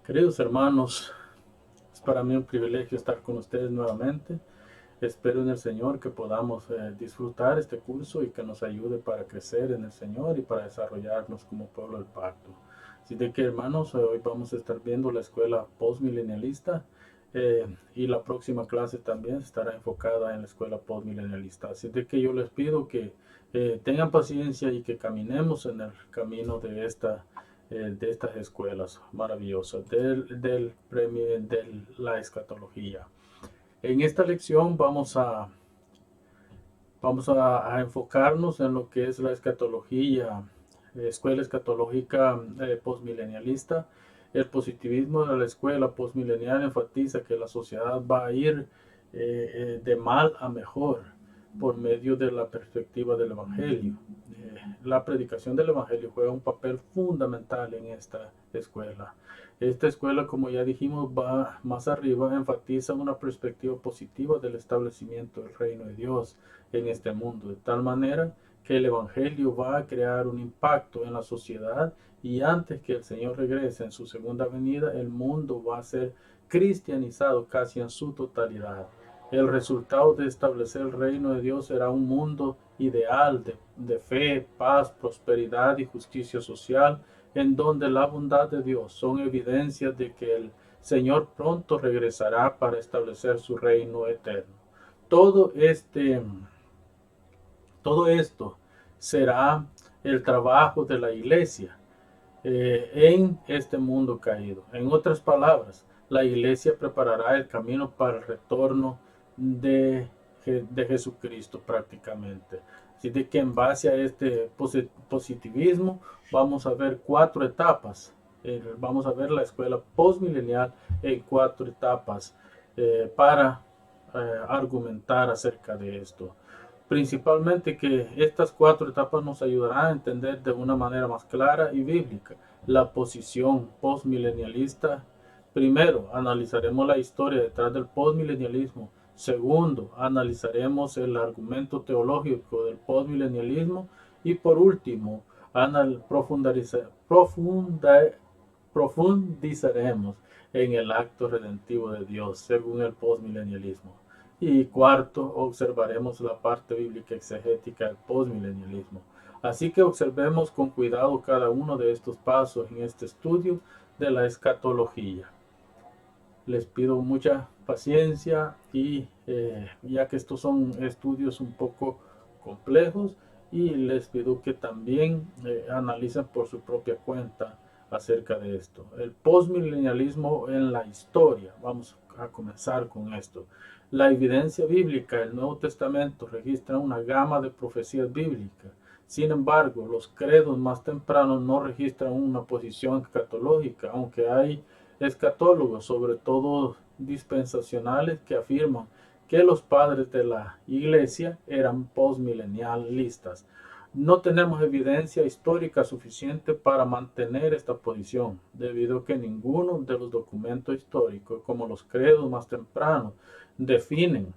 Queridos hermanos, es para mí un privilegio estar con ustedes nuevamente. Espero en el Señor que podamos disfrutar este curso y que nos ayude para crecer en el Señor y para desarrollarnos como pueblo del pacto. Así de que, hermanos, hoy vamos a estar viendo la escuela postmilenialista y la próxima clase también estará enfocada en la escuela postmilenialista. Así de que yo les pido que tengan paciencia y que caminemos en el camino de estas escuelas maravillosas del premio de la escatología. En esta lección vamos a enfocarnos en lo que es la escatología, escuela escatológica postmilenialista. El positivismo de la escuela postmilenial enfatiza que la sociedad va a ir de mal a mejor por medio de la perspectiva del Evangelio. La predicación del Evangelio juega un papel fundamental en esta escuela. Esta escuela, como ya dijimos, va más arriba, enfatiza una perspectiva positiva del establecimiento del reino de Dios en este mundo, de tal manera que el Evangelio va a crear un impacto en la sociedad y antes que el Señor regrese en su segunda venida, el mundo va a ser cristianizado casi en su totalidad. El resultado de establecer el reino de Dios será un mundo ideal de fe, paz, prosperidad y justicia social, en donde la bondad de Dios son evidencias de que el Señor pronto regresará para establecer su reino eterno. Todo este todo esto será el trabajo de la iglesia en este mundo caído. En otras palabras, la iglesia preparará el camino para el retorno de Jesucristo prácticamente. Así de que en base a este positivismo vamos a ver cuatro etapas. Vamos a ver la escuela postmilenial en cuatro etapas para argumentar acerca de esto. Principalmente que estas cuatro etapas nos ayudarán a entender de una manera más clara y bíblica la posición postmilenialista. Primero, analizaremos la historia detrás del postmilenialismo. Segundo, analizaremos el argumento teológico del postmilenialismo. Y por último, profundizaremos en el acto redentivo de Dios según el postmilenialismo. Y cuarto, observaremos la parte bíblica exegética del postmilenialismo. Así que observemos con cuidado cada uno de estos pasos en este estudio de la escatología. Les pido mucha paciencia y ya que estos son estudios un poco complejos, y les pido que también analicen por su propia cuenta acerca de esto. El postmilenialismo en la historia. Vamos a comenzar con esto. La evidencia bíblica del Nuevo Testamento registra una gama de profecías bíblicas. Sin embargo, los credos más tempranos no registran una posición escatológica, aunque hay escatólogos, sobre todo dispensacionales, que afirman que los padres de la iglesia eran postmilenialistas. No tenemos evidencia histórica suficiente para mantener esta posición, debido a que ninguno de los documentos históricos, como los credos más tempranos, definen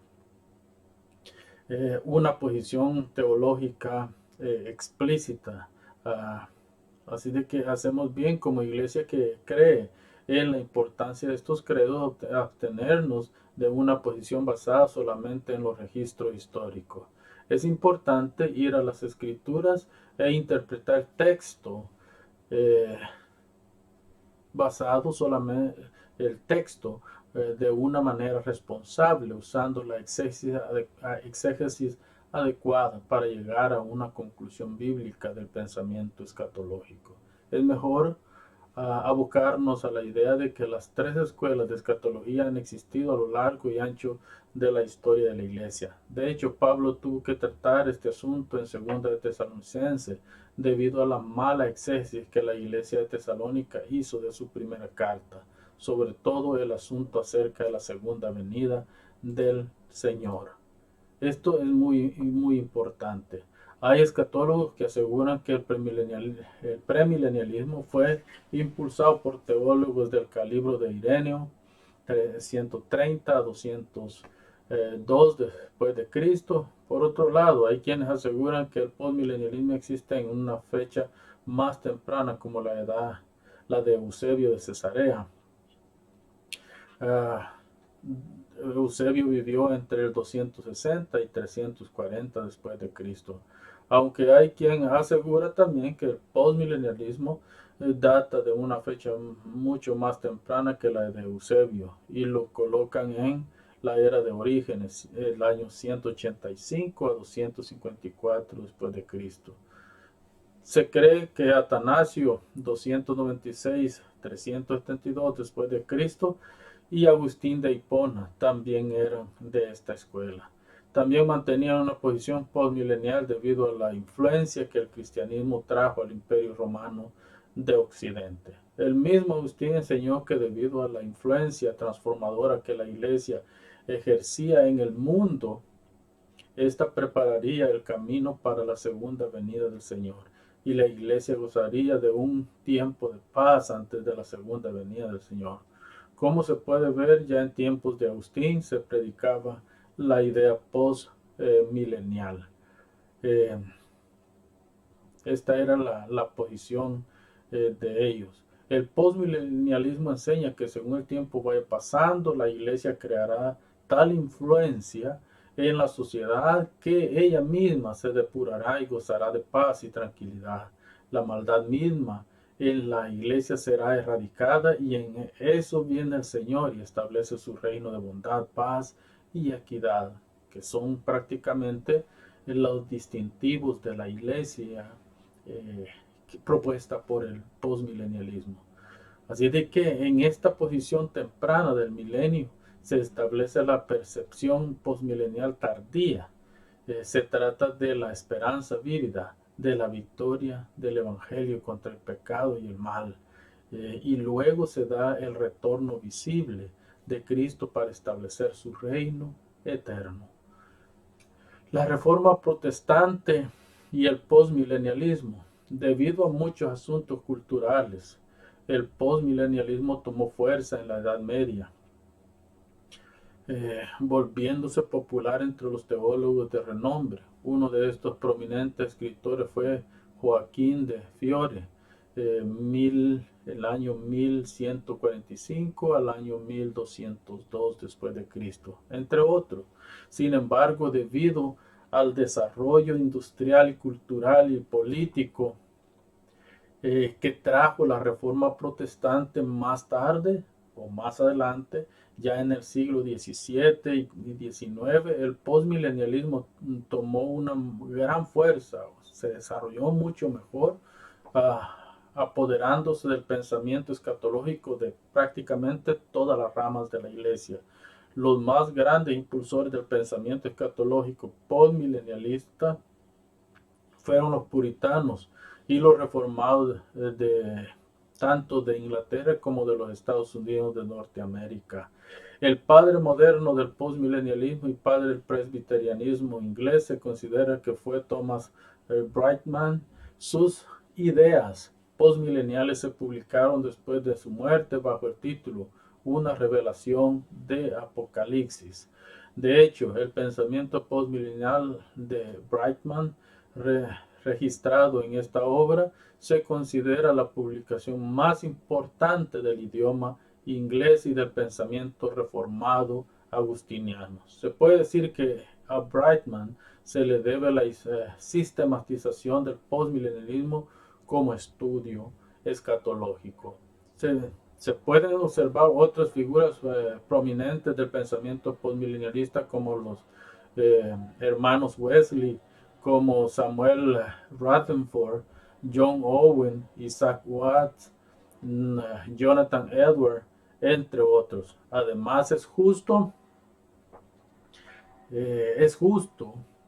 una posición teológica explícita. Así de que hacemos bien como iglesia que cree en la importancia de estos credos abstenernos de una posición basada solamente en los registros históricos. Es importante ir a las escrituras e interpretar texto eh, basado solamente el texto de una manera responsable, usando la exégesis adecuada para llegar a una conclusión bíblica del pensamiento escatológico. Es mejor abocarnos a la idea de que las tres escuelas de escatología han existido a lo largo y ancho de la historia de la iglesia. De hecho, Pablo tuvo que tratar este asunto en 2 de Tesalonicenses debido a la mala exégesis que la iglesia de Tesalónica hizo de su primera carta, sobre todo el asunto acerca de la segunda venida del Señor. Esto es muy importante. Hay escatólogos que aseguran que el premilenialismo fue impulsado por teólogos del calibre de Ireneo, 130 a 202 después de Cristo. Por otro lado, hay quienes aseguran que el postmilenialismo existe en una fecha más temprana, como la de Eusebio de Cesarea. Eusebio vivió entre el 260 y 340 después de Cristo, aunque hay quien asegura también que el postmilenialismo data de una fecha mucho más temprana que la de Eusebio y lo colocan en la era de Orígenes, el año 185 a 254 después de Cristo. Se cree que Atanasio 296-372 después de Cristo y Agustín de Hipona también eran de esta escuela. También mantenían una posición postmilenial debido a la influencia que el cristianismo trajo al Imperio Romano de Occidente. El mismo Agustín enseñó que debido a la influencia transformadora que la Iglesia ejercía en el mundo, esta prepararía el camino para la segunda venida del Señor, y la Iglesia gozaría de un tiempo de paz antes de la segunda venida del Señor. Como se puede ver, ya en tiempos de Agustín se predicaba la idea post-milenial. Esta era la posición de ellos. El postmilenialismo enseña que según el tiempo vaya pasando, la iglesia creará tal influencia en la sociedad que ella misma se depurará y gozará de paz y tranquilidad. La maldad misma en la iglesia será erradicada y en eso viene el Señor y establece su reino de bondad, paz y equidad, que son prácticamente los distintivos de la iglesia propuesta por el postmilenialismo. Así de que en esta posición temprana del milenio se establece la percepción postmilenial tardía. Se trata de la esperanza vívida, de la victoria del Evangelio contra el pecado y el mal. Y luego se da el retorno visible de Cristo para establecer su reino eterno. La reforma protestante y el postmilenialismo. Debido a muchos asuntos culturales, el postmilenialismo tomó fuerza en la Edad Media, volviéndose popular entre los teólogos de renombre. Uno de estos prominentes escritores fue Joaquín de Fiore, el año 1145 al año 1202 después de Cristo, entre otros. Sin embargo, debido al desarrollo industrial y cultural y político que trajo la reforma protestante más tarde o más adelante, ya en el siglo XVII y XIX, el postmilenialismo tomó una gran fuerza, se desarrolló mucho mejor, apoderándose del pensamiento escatológico de prácticamente todas las ramas de la iglesia. Los más grandes impulsores del pensamiento escatológico postmilenialista fueron los puritanos y los reformados tanto de Inglaterra como de los Estados Unidos de Norteamérica. El padre moderno del postmilenialismo y padre del presbiterianismo inglés se considera que fue Thomas Brightman. Sus ideas postmileniales se publicaron después de su muerte bajo el título Una revelación de Apocalipsis. De hecho, el pensamiento postmilenial de Brightman registrado en esta obra se considera la publicación más importante del idioma inglés y del pensamiento reformado agustinianos. Se puede decir que a Brightman se le debe la sistematización del postmilenialismo como estudio escatológico. Se pueden observar otras figuras prominentes del pensamiento postmilenialista como los hermanos Wesley, como Samuel Rutherford, John Owen, Isaac Watts, Jonathan Edwards, entre otros. Además es justo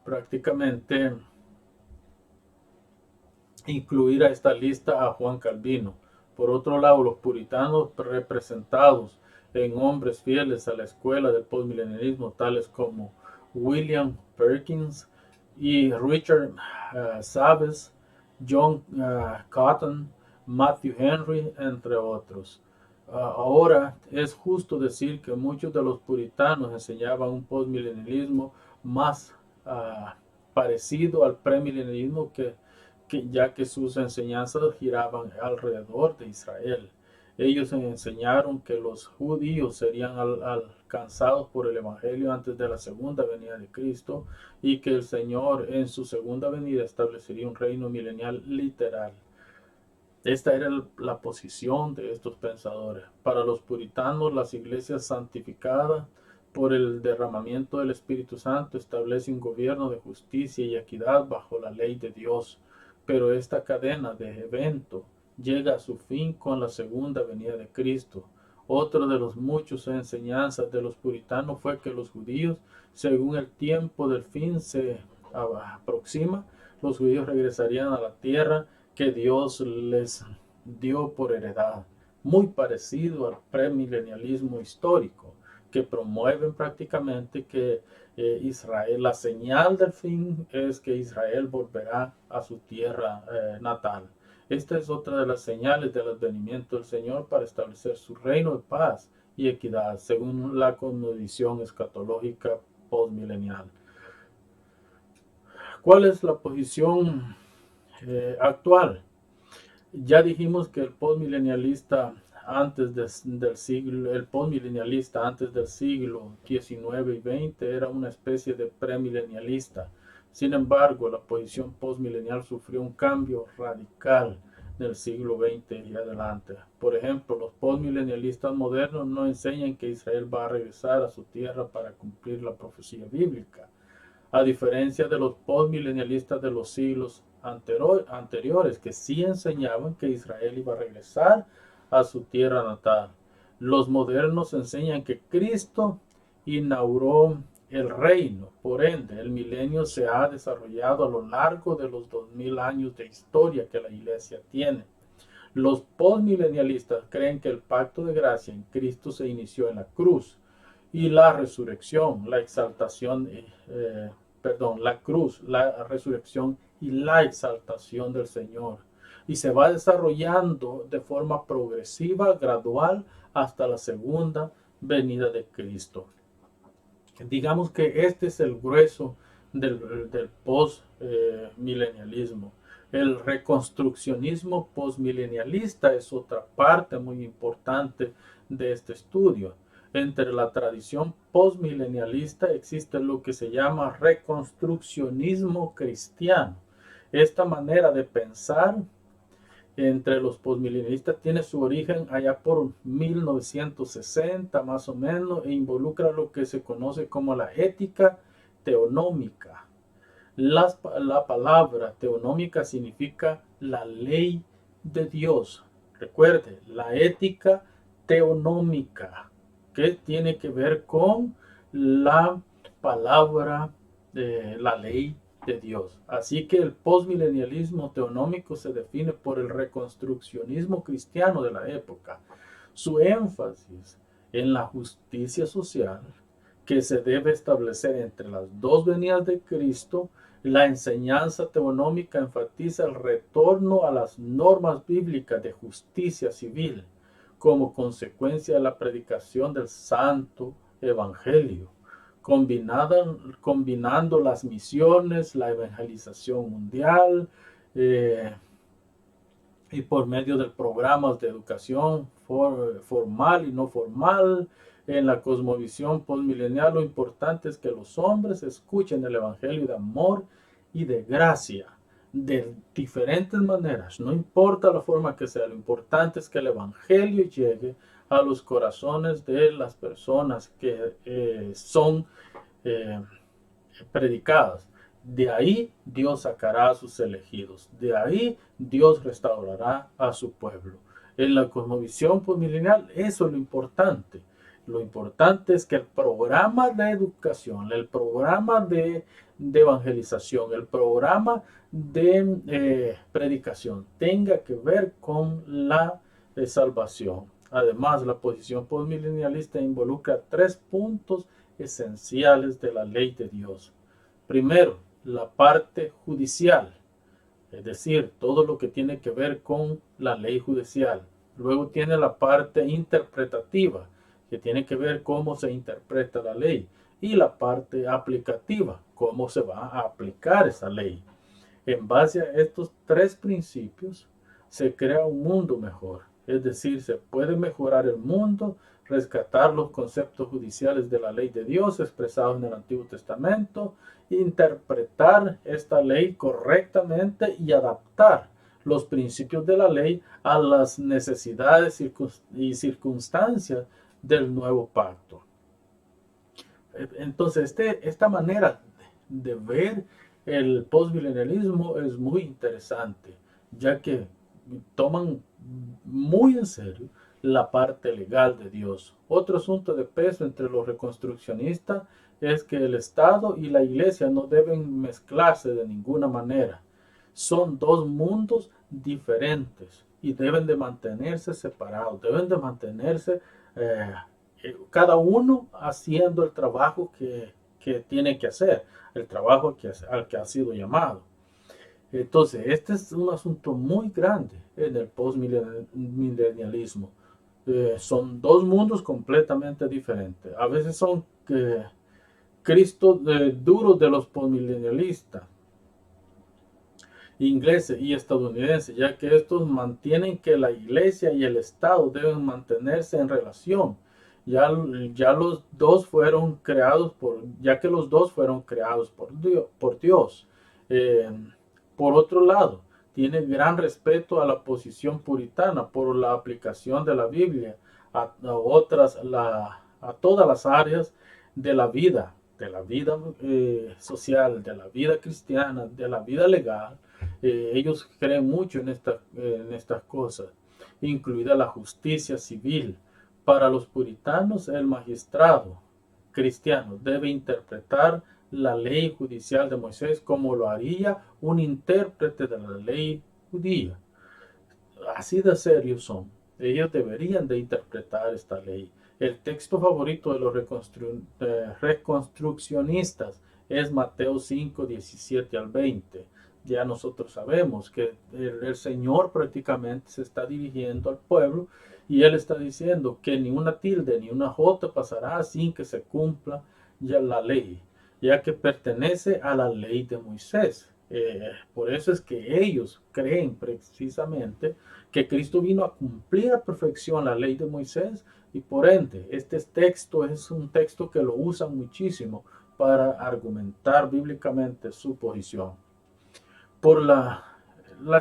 prácticamente incluir a esta lista a Juan Calvino. Por otro lado, los puritanos representados en hombres fieles a la escuela del postmilenialismo, tales como William Perkins y Richard Savage, John Cotton, Matthew Henry, entre otros. Ahora es justo decir que muchos de los puritanos enseñaban un postmilenialismo más parecido al premilenialismo ya que sus enseñanzas giraban alrededor de Israel. Ellos enseñaron que los judíos serían alcanzados por el Evangelio antes de la segunda venida de Cristo y que el Señor en su segunda venida establecería un reino milenial literal. Esta era la posición de estos pensadores. Para los puritanos, las iglesias santificadas por el derramamiento del Espíritu Santo establecen un gobierno de justicia y equidad bajo la ley de Dios. Pero esta cadena de eventos llega a su fin con la segunda venida de Cristo. Otro de los muchos enseñanzas de los puritanos fue que los judíos, según el tiempo del fin se aproxima, los judíos regresarían a la tierra que Dios les dio por heredad, muy parecido al premilenialismo histórico, que promueven prácticamente que Israel, la señal del fin es que Israel volverá a su tierra natal. Esta es otra de las señales del advenimiento del Señor para establecer su reino de paz y equidad, según la cosmovisión escatológica postmilenial. ¿Cuál es la posición actual? Ya dijimos que el postmilenialista antes del siglo XIX y XX era una especie de premilenialista. Sin embargo, la posición postmilenial sufrió un cambio radical del siglo XX y adelante. Por ejemplo, los postmilenialistas modernos no enseñan que Israel va a regresar a su tierra para cumplir la profecía bíblica. A diferencia de los postmilenialistas de los siglos anteriores, que sí enseñaban que Israel iba a regresar a su tierra natal. Los modernos enseñan que Cristo inauguró el reino, por ende, el milenio se ha desarrollado a lo largo de los 2000 años de historia que la iglesia tiene. Los postmilenialistas creen que el pacto de gracia en Cristo se inició en la cruz y la resurrección, la cruz, la resurrección y la exaltación del Señor. Y se va desarrollando de forma progresiva, gradual, hasta la segunda venida de Cristo. Digamos que este es el grueso del postmilenialismo. El reconstruccionismo postmilenialista es otra parte muy importante de este estudio. Entre la tradición postmilenialista existe lo que se llama reconstruccionismo cristiano. Esta manera de pensar entre los postmilenialistas tiene su origen allá por 1960 más o menos e involucra lo que se conoce como la ética teonómica. La palabra teonómica significa la ley de Dios. Recuerde, la ética teonómica, que tiene que ver con la palabra de la ley de Dios. Así que el postmilenialismo teonómico se define por el reconstruccionismo cristiano de la época. Su énfasis en la justicia social que se debe establecer entre las dos venidas de Cristo. La enseñanza teonómica enfatiza el retorno a las normas bíblicas de justicia civil como consecuencia de la predicación del Santo Evangelio, combinando las misiones, la evangelización mundial y por medio de programas de educación formal y no formal, En la cosmovisión postmilenial, lo importante es que los hombres escuchen el evangelio de amor y de gracia de diferentes maneras. No importa la forma que sea, lo importante es que el evangelio llegue a los corazones de las personas que son eh, predicadas. De ahí Dios sacará a sus elegidos. De ahí Dios restaurará a su pueblo. En la cosmovisión postmilenial, eso es lo importante. Lo importante es que el programa de educación, el programa de evangelización, el programa de predicación tenga que ver con la salvación. Además, la posición postmilenialista involucra tres puntos esenciales de la ley de Dios. Primero, la parte judicial, es decir, todo lo que tiene que ver con la ley judicial. Luego tiene la parte interpretativa, que tiene que ver cómo se interpreta la ley. Y la parte aplicativa, cómo se va a aplicar esa ley. En base a estos tres principios, se crea un mundo mejor. Es decir, se puede mejorar el mundo, rescatar los conceptos judiciales de la ley de Dios expresados en el Antiguo Testamento, interpretar esta ley correctamente y adaptar los principios de la ley a las necesidades y circunstancias del nuevo pacto. Entonces, esta manera de ver el postmilenialismo es muy interesante, ya que toman muy en serio la parte legal de Dios. Otro asunto de peso entre los reconstruccionistas es que el Estado y la Iglesia no deben mezclarse de ninguna manera. Son dos mundos diferentes y deben de mantenerse separados, deben de mantenerse eh, cada uno haciendo el trabajo que tiene que hacer, el trabajo al que ha sido llamado. Entonces, este es un asunto muy grande en el postmilenialismo. Son dos mundos completamente diferentes. A veces son Cristo duros de los postmilenialistas, ingleses y estadounidenses, ya que estos mantienen que la iglesia y el Estado deben mantenerse en relación. Ya los dos fueron creados ya que los dos fueron creados por Dios. Eh, por otro lado, tiene gran respeto a la posición puritana por la aplicación de la Biblia a todas las áreas de la vida social, de la vida cristiana, de la vida legal. Ellos creen mucho en estas cosas, incluida la justicia civil. Para los puritanos, el magistrado cristiano debe interpretar la ley judicial de Moisés como lo haría un intérprete de la ley judía. Así de serios son. Ellos deberían de interpretar esta ley. El texto favorito de los reconstruccionistas es Mateo 5, 17 al 20. Ya nosotros sabemos que el Señor prácticamente se está dirigiendo al pueblo y Él está diciendo que ni una tilde ni una jota pasará sin que se cumpla ya la ley, ya que pertenece a la ley de Moisés. Por eso es que ellos creen precisamente que Cristo vino a cumplir a perfección la ley de Moisés y por ende este texto es un texto que lo usan muchísimo para argumentar bíblicamente su posición. Por la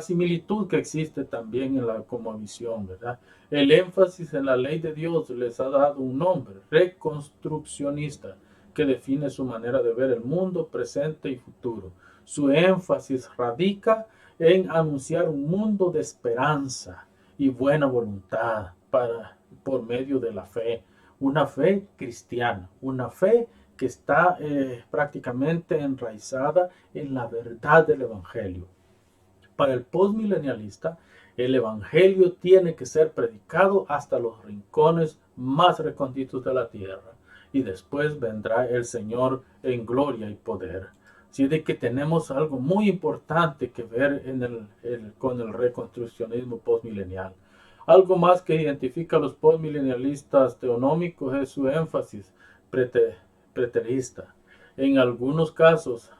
similitud que existe también en la cosmovisión, ¿verdad? El énfasis en la ley de Dios les ha dado un nombre, reconstruccionista, que define su manera de ver el mundo presente y futuro. Su énfasis radica en anunciar un mundo de esperanza y buena voluntad por medio de la fe, una fe cristiana, una fe que está prácticamente enraizada en la verdad del Evangelio. Para el postmilenialista, el Evangelio tiene que ser predicado hasta los rincones más recónditos de la tierra y después vendrá el Señor en gloria y poder. Así de que tenemos algo muy importante que ver con el reconstruccionismo postmilenial. Algo más que identifica a los postmilenialistas teonómicos es su énfasis preterista. En algunos casos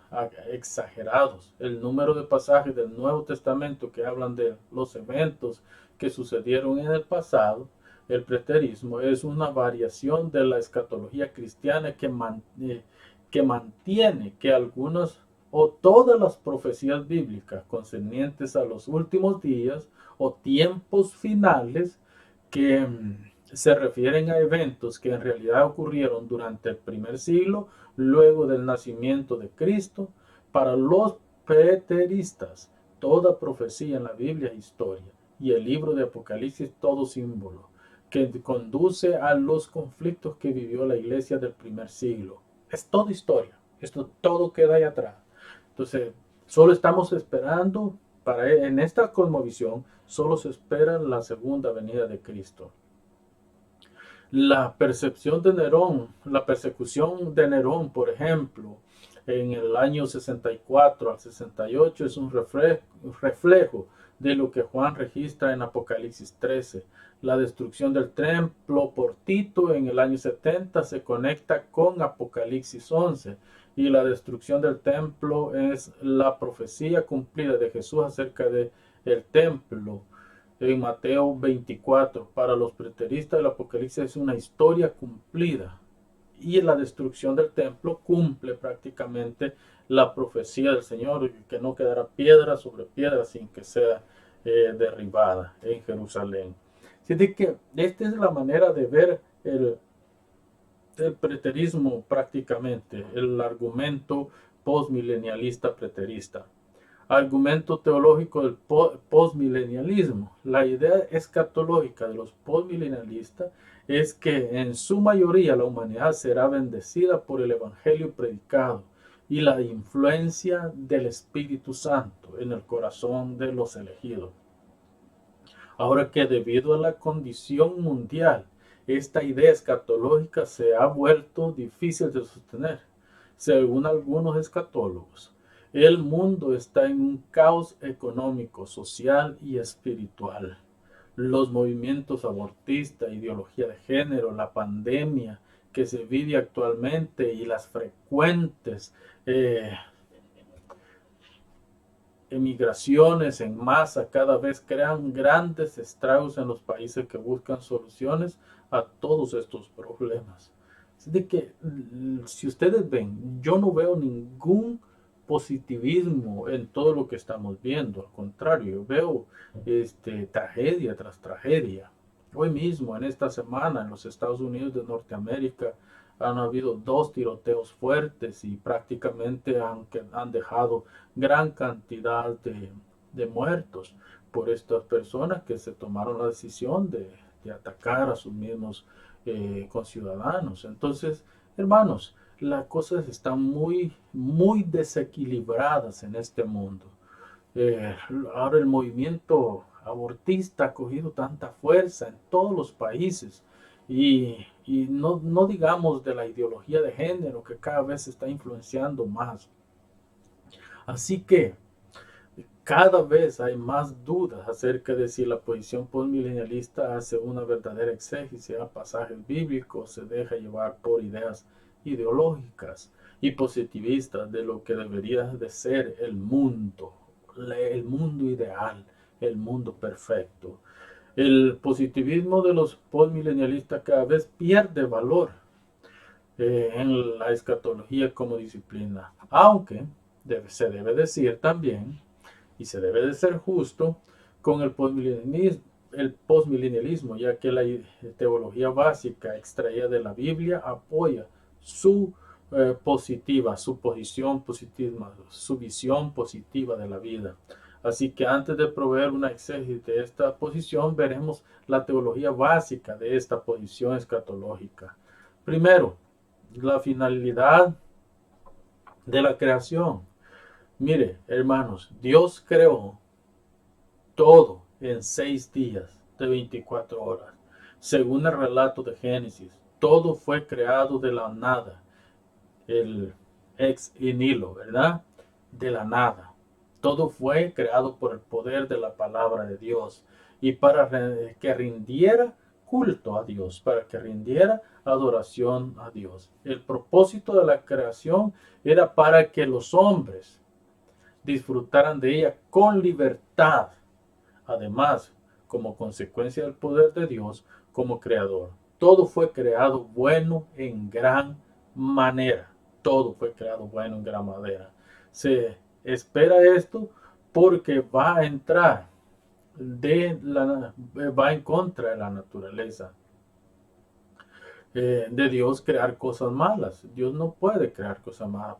exagerados, el número de pasajes del Nuevo Testamento que hablan de los eventos que sucedieron en el pasado El preterismo es una variación de la escatología cristiana que mantiene que algunas o todas las profecías bíblicas concernientes a los últimos días o tiempos finales que se refieren a eventos que en realidad ocurrieron durante el primer siglo, luego del nacimiento de Cristo. Para los preteristas, toda profecía en la Biblia es historia y el libro de Apocalipsis todo símbolo que conduce a los conflictos que vivió la iglesia del primer siglo. Es toda historia, esto todo queda ahí atrás. Entonces, solo estamos esperando, en esta cosmovisión, solo se espera la segunda venida de Cristo. La percepción de Nerón, la persecución de Nerón, por ejemplo, en el año 64 al 68 es un reflejo de lo que Juan registra en Apocalipsis 13. La destrucción del templo por Tito en el año 70 se conecta con Apocalipsis 11 y la destrucción del templo es la profecía cumplida de Jesús acerca del templo en Mateo 24. Para los preteristas, el Apocalipsis es una historia cumplida y la destrucción del templo cumple prácticamente la profecía del Señor, que no quedará piedra sobre piedra sin que sea derribada en Jerusalén. Así que esta es la manera de ver el preterismo prácticamente, el argumento postmilenialista preterista. Argumento teológico del postmilenialismo. La idea escatológica de los postmilenialistas es que en su mayoría la humanidad será bendecida por el evangelio predicado y la influencia del Espíritu Santo en el corazón de los elegidos. Ahora que debido a la condición mundial, esta idea escatológica se ha vuelto difícil de sostener. Según algunos escatólogos, el mundo está en un caos económico, social y espiritual. Los movimientos abortistas, ideología de género, la pandemia que se vive actualmente y las frecuentes emigraciones en masa cada vez crean grandes estragos en los países que buscan soluciones a todos estos problemas. Así de que, si ustedes ven, yo no veo ningún positivismo en todo lo que estamos viendo. Al contrario, yo veo tragedia tras tragedia. Hoy mismo, en esta semana, en los Estados Unidos de Norteamérica, han habido 2 tiroteos fuertes y prácticamente han dejado gran cantidad de muertos por estas personas que se tomaron la decisión de atacar a sus mismos conciudadanos. Entonces, hermanos, las cosas están muy, muy desequilibradas en este mundo. Ahora el movimiento abortista ha cogido tanta fuerza en todos los países y no digamos de la ideología de género que cada vez se está influenciando más. Así que cada vez hay más dudas acerca de si la posición postmilenialista hace una verdadera exégesis a pasajes bíblicos, se deja llevar por ideas ideológicas y positivistas de lo que debería de ser el mundo ideal, el mundo perfecto. El positivismo de los postmilenialistas cada vez pierde valor en la escatología como disciplina, aunque se debe decir también, y se debe de ser justo, con el postmilenialismo, ya que la teología básica extraída de la Biblia apoya su su posición positiva, su visión positiva de la vida. Así que antes de proveer una exégesis de esta posición, veremos la teología básica de esta posición escatológica. Primero, la finalidad de la creación. Mire, hermanos, Dios creó todo en 6 días de 24 horas. Según el relato de Génesis, todo fue creado de la nada. El ex nihilo, ¿verdad? De la nada. Todo fue creado por el poder de la palabra de Dios y para que rindiera culto a Dios, para que rindiera adoración a Dios. El propósito de la creación era para que los hombres disfrutaran de ella con libertad. Además, como consecuencia del poder de Dios, como creador. Todo fue creado bueno en gran manera. Todo fue creado bueno en gran manera. Se espera esto porque va a entrar va en contra de la naturaleza de Dios crear cosas malas. Dios no puede crear cosas malas.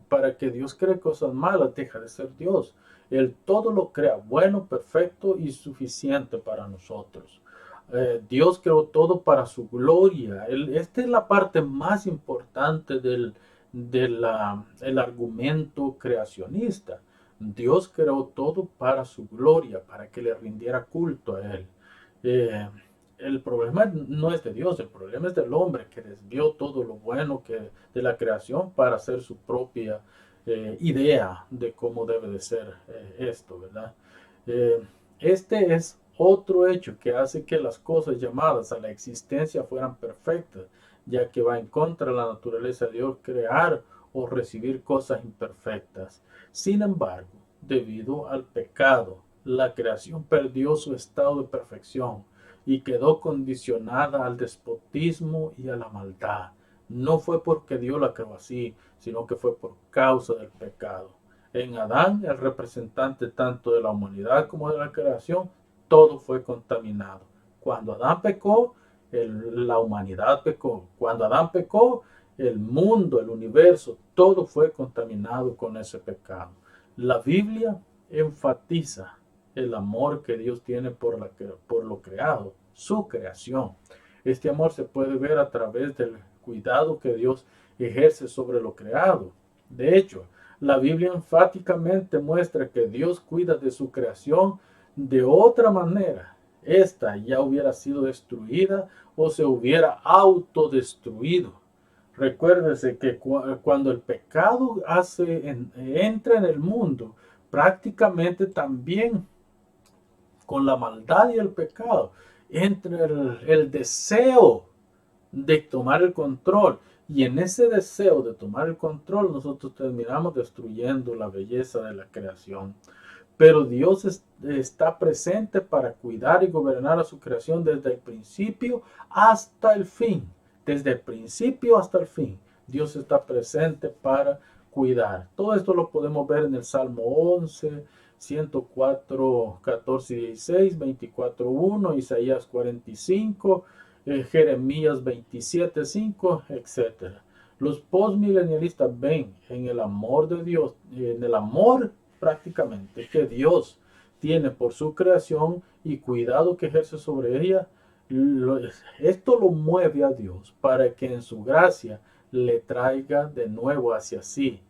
Para que Dios cree cosas malas, deja de ser Dios. Él todo lo crea bueno, perfecto y suficiente para nosotros. Dios creó todo para su gloria. Esta es la parte más importante el argumento creacionista. Dios creó todo para su gloria, para que le rindiera culto a Él. Eh, el problema no es de Dios, el problema es del hombre que desvió todo lo bueno de la creación para hacer su propia idea de cómo debe de ser esto, ¿verdad? Eh, este es otro hecho que hace que las cosas llamadas a la existencia fueran perfectas, ya que va en contra de la naturaleza de Dios crear o recibir cosas imperfectas. Sin embargo, debido al pecado, la creación perdió su estado de perfección y quedó condicionada al despotismo y a la maldad. No fue porque Dios la creó así, sino que fue por causa del pecado. En Adán, el representante tanto de la humanidad como de la creación, todo fue contaminado. Cuando Adán pecó, la humanidad pecó. Cuando Adán pecó, el mundo, el universo, todo fue contaminado con ese pecado. La Biblia enfatiza el amor que Dios tiene por lo creado, su creación. Este amor se puede ver a través del cuidado que Dios ejerce sobre lo creado. De hecho, la Biblia enfáticamente muestra que Dios cuida de su creación de otra manera. Esta ya hubiera sido destruida o se hubiera autodestruido. Recuérdese que cuando el pecado entra en el mundo, prácticamente también con la maldad y el pecado, entra el deseo de tomar el control. Y en ese deseo de tomar el control, nosotros terminamos destruyendo la belleza de la creación. Pero Dios está presente para cuidar y gobernar a su creación desde el principio hasta el fin. Desde el principio hasta el fin. Dios está presente para cuidar. Todo esto lo podemos ver en el Salmo 11, 104, 14 y 16, 24, 1, Isaías 45, Jeremías 27, 5, etc. Los postmilenialistas ven en el amor de Dios, en el amor prácticamente que Dios tiene por su creación y cuidado que ejerce sobre ella, esto lo mueve a Dios para que en su gracia le traiga de nuevo hacia sí.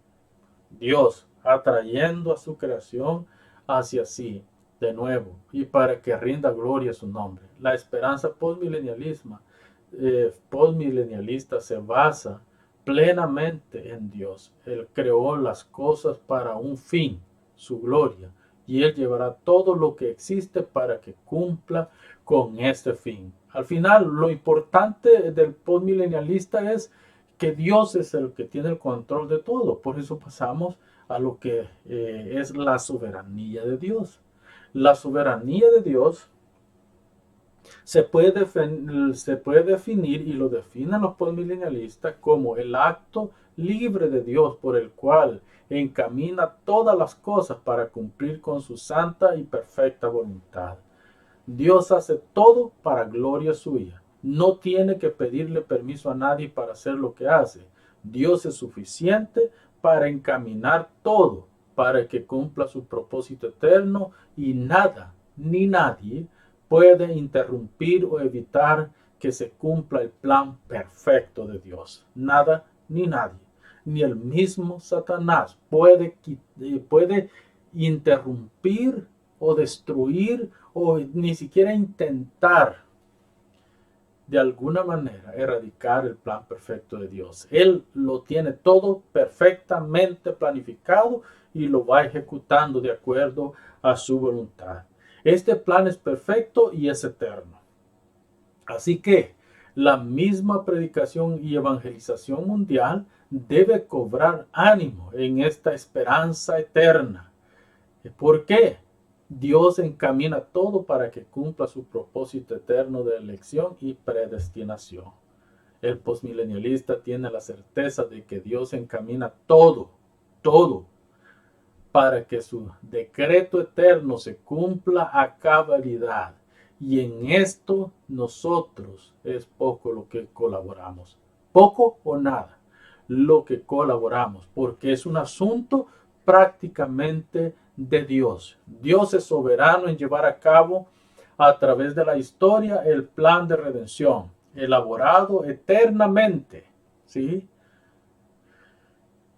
Dios atrayendo a su creación hacia sí de nuevo y para que rinda gloria a su nombre. La esperanza postmilenialista se basa plenamente en Dios. Él creó las cosas para un fin, su gloria, y Él llevará todo lo que existe para que cumpla con este fin. Al final, lo importante del postmilenialista es que Dios es el que tiene el control de todo. Por eso pasamos a lo que es la soberanía de Dios. La soberanía de Dios se puede definir y lo definen los postmilenialistas como el acto libre de Dios por el cual encamina todas las cosas para cumplir con su santa y perfecta voluntad. Dios hace todo para gloria suya. No tiene que pedirle permiso a nadie para hacer lo que hace. Dios es suficiente para encaminar todo para que cumpla su propósito eterno y nada ni nadie puede interrumpir o evitar que se cumpla el plan perfecto de Dios. Nada ni nadie, ni el mismo Satanás puede interrumpir o destruir o ni siquiera intentar de alguna manera erradicar el plan perfecto de Dios. Él lo tiene todo perfectamente planificado y lo va ejecutando de acuerdo a su voluntad. Este plan es perfecto y es eterno. Así que la misma predicación y evangelización mundial debe cobrar ánimo en esta esperanza eterna. ¿Por qué? Dios encamina todo para que cumpla su propósito eterno de elección y predestinación. El postmilenialista tiene la certeza de que Dios encamina todo, para que su decreto eterno se cumpla a cabalidad. Y en esto nosotros es poco lo que colaboramos. Poco o nada lo que colaboramos, porque es un asunto prácticamente de Dios. Dios es soberano en llevar a cabo a través de la historia el plan de redención, elaborado eternamente, ¿sí?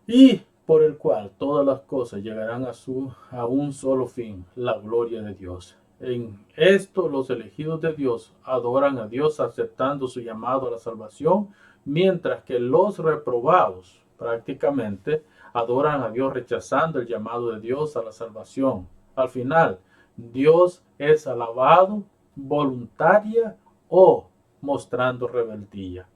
Y por el cual todas las cosas llegarán a un solo fin, la gloria de Dios. En esto los elegidos de Dios adoran a Dios aceptando su llamado a la salvación, mientras que los reprobados prácticamente adoran a Dios rechazando el llamado de Dios a la salvación. Al final, Dios es alabado voluntaria o mostrando rebeldía.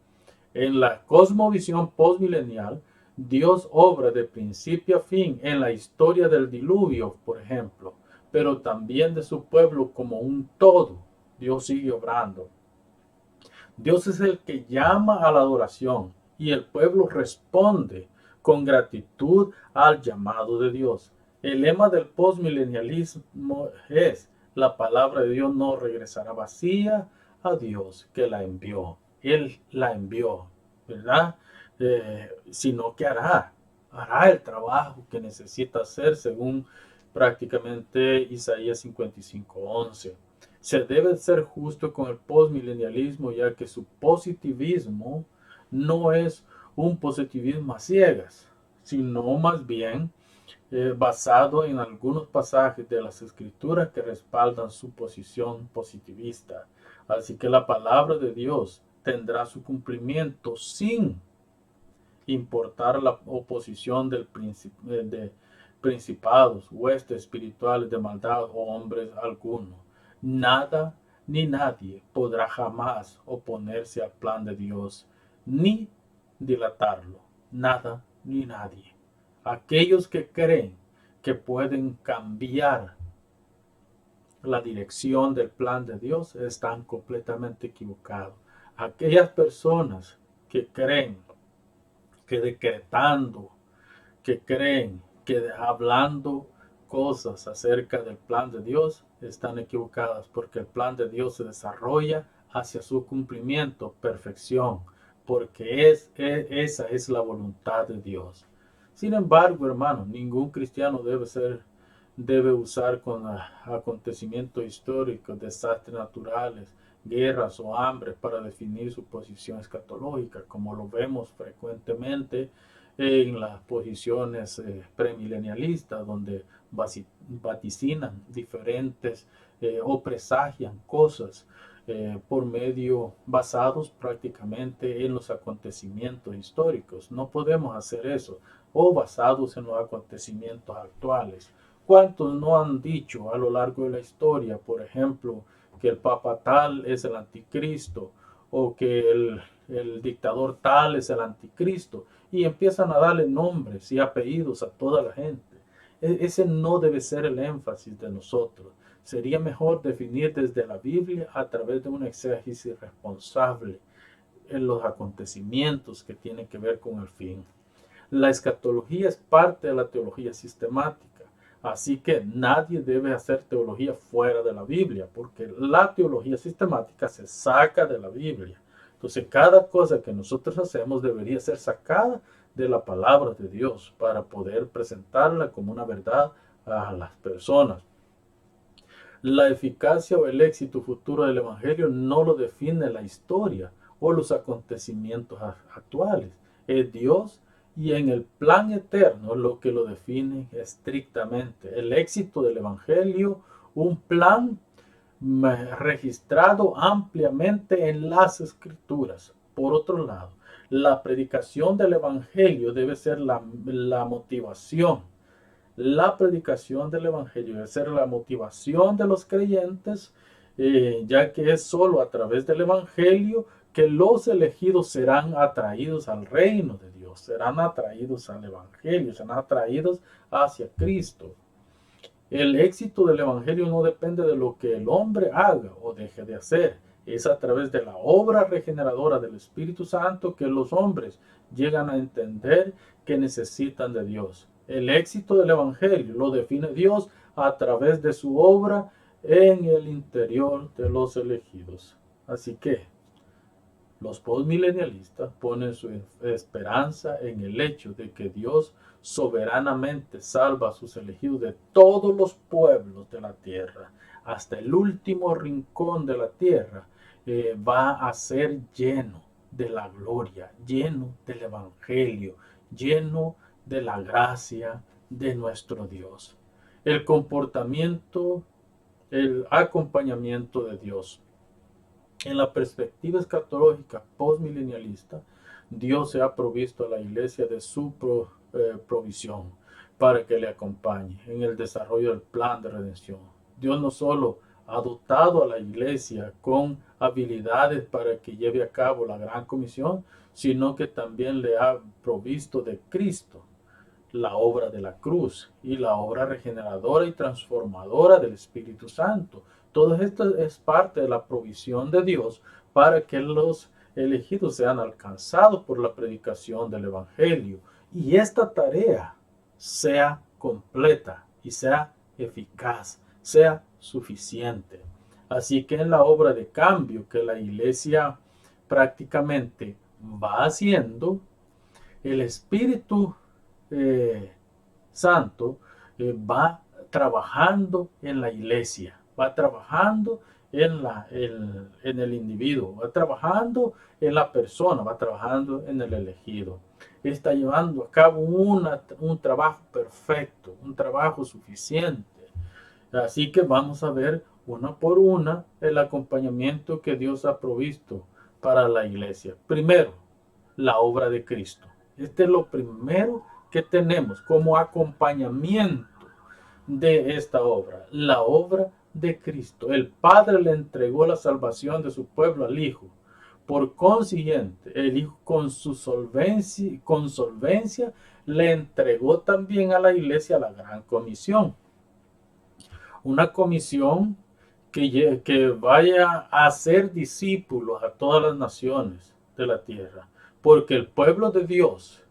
En la cosmovisión postmilenial, Dios obra de principio a fin en la historia del diluvio, por ejemplo, pero también de su pueblo como un todo. Dios sigue obrando. Dios es el que llama a la adoración y el pueblo responde con gratitud al llamado de Dios. El lema del postmilenialismo es: la palabra de Dios no regresará vacía a Dios que la envió. Él la envió, ¿verdad? Sino que hará el trabajo que necesita hacer según prácticamente Isaías 55:11. Se debe ser justo con el postmilenialismo, ya que su positivismo no es un positivismo a ciegas, sino más bien basado en algunos pasajes de las escrituras que respaldan su posición positivista. Así que la palabra de Dios tendrá su cumplimiento sin importar la oposición de principados, huestes espirituales de maldad o hombres alguno. Nada ni nadie podrá jamás oponerse al plan de Dios, ni dilatarlo. Nada ni nadie. Aquellos que creen que pueden cambiar la dirección del plan de Dios están completamente equivocados. Aquellas personas que creen que decretando, que creen que hablando cosas acerca del plan de Dios están equivocadas, porque el plan de Dios se desarrolla hacia su cumplimiento, perfección, porque esa es la voluntad de Dios. Sin embargo, hermano, ningún cristiano debe usar con acontecimientos históricos, desastres naturales, guerras o hambre para definir su posición escatológica, como lo vemos frecuentemente en las posiciones premilenialistas, donde vaticinan diferentes o presagian cosas por medio basados prácticamente en los acontecimientos históricos. No podemos hacer eso, o basados en los acontecimientos actuales. ¿Cuántos no han dicho a lo largo de la historia, por ejemplo, que el papa tal es el anticristo o que el dictador tal es el anticristo? Y empiezan a darle nombres y apellidos a toda la gente. Ese no debe ser el énfasis de nosotros. Sería mejor definir desde la Biblia a través de un exégesis responsable en los acontecimientos que tienen que ver con el fin. La escatología es parte de la teología sistemática. Así que nadie debe hacer teología fuera de la Biblia, porque la teología sistemática se saca de la Biblia. Entonces, cada cosa que nosotros hacemos debería ser sacada de la palabra de Dios para poder presentarla como una verdad a las personas. La eficacia o el éxito futuro del Evangelio no lo define la historia o los acontecimientos actuales. Es Dios y en el plan eterno lo que lo define estrictamente. El éxito del Evangelio, un plan registrado ampliamente en las Escrituras. Por otro lado, la predicación del Evangelio debe ser la motivación. La predicación del Evangelio debe ser la motivación de los creyentes, ya que es solo a través del Evangelio que los elegidos serán atraídos al reino de Dios, serán atraídos al Evangelio, serán atraídos hacia Cristo. El éxito del Evangelio no depende de lo que el hombre haga o deje de hacer. Es a través de la obra regeneradora del Espíritu Santo que los hombres llegan a entender que necesitan de Dios. El éxito del Evangelio lo define Dios a través de su obra en el interior de los elegidos. Así que los postmilenialistas ponen su esperanza en el hecho de que Dios soberanamente salva a sus elegidos de todos los pueblos de la tierra, hasta el último rincón de la tierra, va a ser lleno de la gloria, lleno del Evangelio, lleno de la gracia de nuestro Dios. El comportamiento, el acompañamiento de Dios. En la perspectiva escatológica postmilenialista, Dios se ha provisto a la iglesia de su provisión para que le acompañe en el desarrollo del plan de redención. Dios no solo ha dotado a la iglesia con habilidades para que lleve a cabo la gran comisión, sino que también le ha provisto de Cristo, la obra de la cruz y la obra regeneradora y transformadora del Espíritu Santo. Todo esto es parte de la provisión de Dios para que los elegidos sean alcanzados por la predicación del Evangelio y esta tarea sea completa y sea eficaz, sea suficiente. Así que en la obra de cambio que la iglesia prácticamente va haciendo, el Espíritu Santo va trabajando en la iglesia, va trabajando en el individuo, va trabajando en la persona, va trabajando en el elegido. Está llevando a cabo un trabajo perfecto, un trabajo suficiente. Así que vamos a ver una por una el acompañamiento que Dios ha provisto para la iglesia. Primero, la obra de Cristo. Este es lo primero que tenemos como acompañamiento de esta obra, la obra de Cristo. El Padre le entregó la salvación de su pueblo al Hijo. Por consiguiente, el Hijo con solvencia le entregó también a la iglesia la gran comisión. Una comisión que vaya a hacer discípulos a todas las naciones de la tierra, porque el pueblo de Dios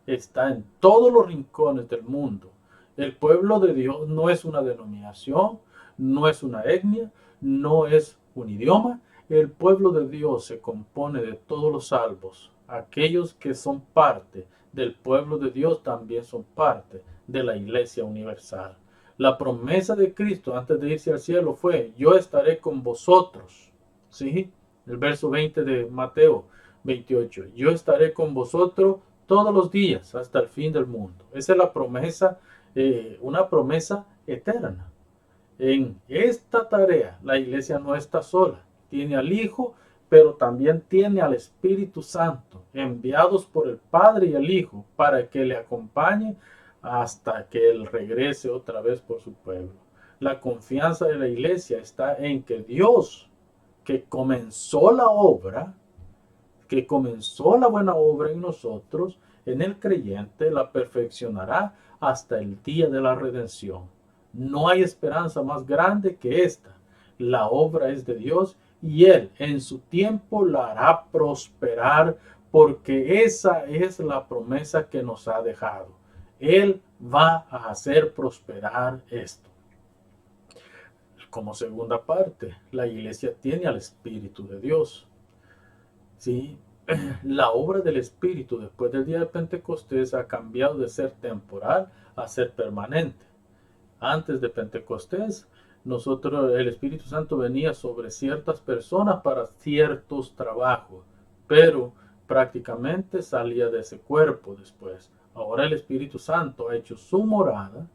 está en todos los rincones del mundo. El pueblo de Dios no es una denominación, no es una etnia, no es un idioma. El pueblo de Dios se compone de todos los salvos. Aquellos que son parte del pueblo de Dios también son parte de la iglesia universal. La promesa de Cristo antes de irse al cielo fue: yo estaré con vosotros. ¿Sí? El verso 20 de Mateo 28. Yo estaré con vosotros todos los días hasta el fin del mundo. Esa es la promesa, una promesa eterna. En esta tarea la iglesia no está sola. Tiene al Hijo, pero también tiene al Espíritu Santo, enviados por el Padre y el Hijo para que le acompañe hasta que Él regrese otra vez por su pueblo. La confianza de la iglesia está en que Dios, que comenzó la obra, que comenzó la buena obra en nosotros, en el creyente, la perfeccionará hasta el día de la redención. No hay esperanza más grande que esta. La obra es de Dios y Él en su tiempo la hará prosperar, porque esa es la promesa que nos ha dejado. Él va a hacer prosperar esto. Como segunda parte, la iglesia tiene al Espíritu de Dios. ¿Sí? La obra del Espíritu después del día de Pentecostés ha cambiado de ser temporal a ser permanente. Antes de Pentecostés, el Espíritu Santo venía sobre ciertas personas para ciertos trabajos, pero prácticamente salía de ese cuerpo después. Ahora el Espíritu Santo ha hecho su morada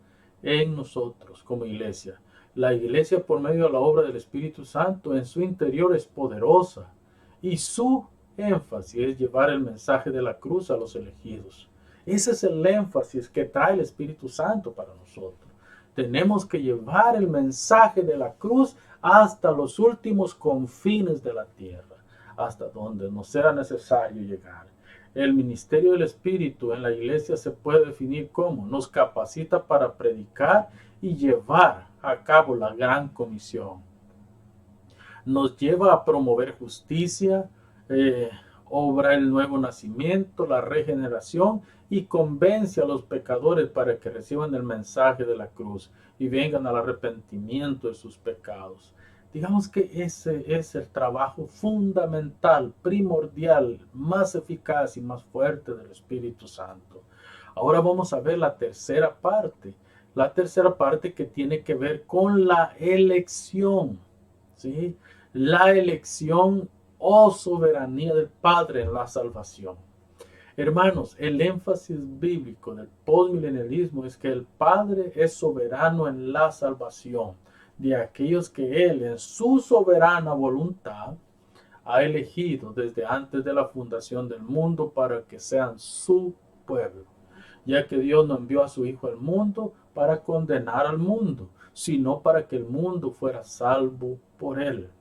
en nosotros como iglesia. La iglesia, por medio de la obra del Espíritu Santo, en su interior es poderosa y su énfasis es llevar el mensaje de la cruz a los elegidos. Ese es el énfasis que trae el Espíritu Santo para nosotros. Tenemos que llevar el mensaje de la cruz hasta los últimos confines de la tierra, hasta donde nos sea necesario llegar. El ministerio del Espíritu en la iglesia se puede definir como: nos capacita para predicar y llevar a cabo la gran comisión. Nos lleva a promover justicia, obra el nuevo nacimiento, la regeneración y convence a los pecadores para que reciban el mensaje de la cruz y vengan al arrepentimiento de sus pecados. Digamos que ese es el trabajo fundamental, primordial, más eficaz y más fuerte del Espíritu Santo. Ahora vamos a ver la tercera parte. La tercera parte que tiene que ver con la elección. ¿Sí? La elección o soberanía del Padre en la salvación. Hermanos, el énfasis bíblico del postmilenialismo es que el Padre es soberano en la salvación de aquellos que Él en su soberana voluntad ha elegido desde antes de la fundación del mundo para que sean su pueblo, ya que Dios no envió a su Hijo al mundo para condenar al mundo, sino para que el mundo fuera salvo por Él.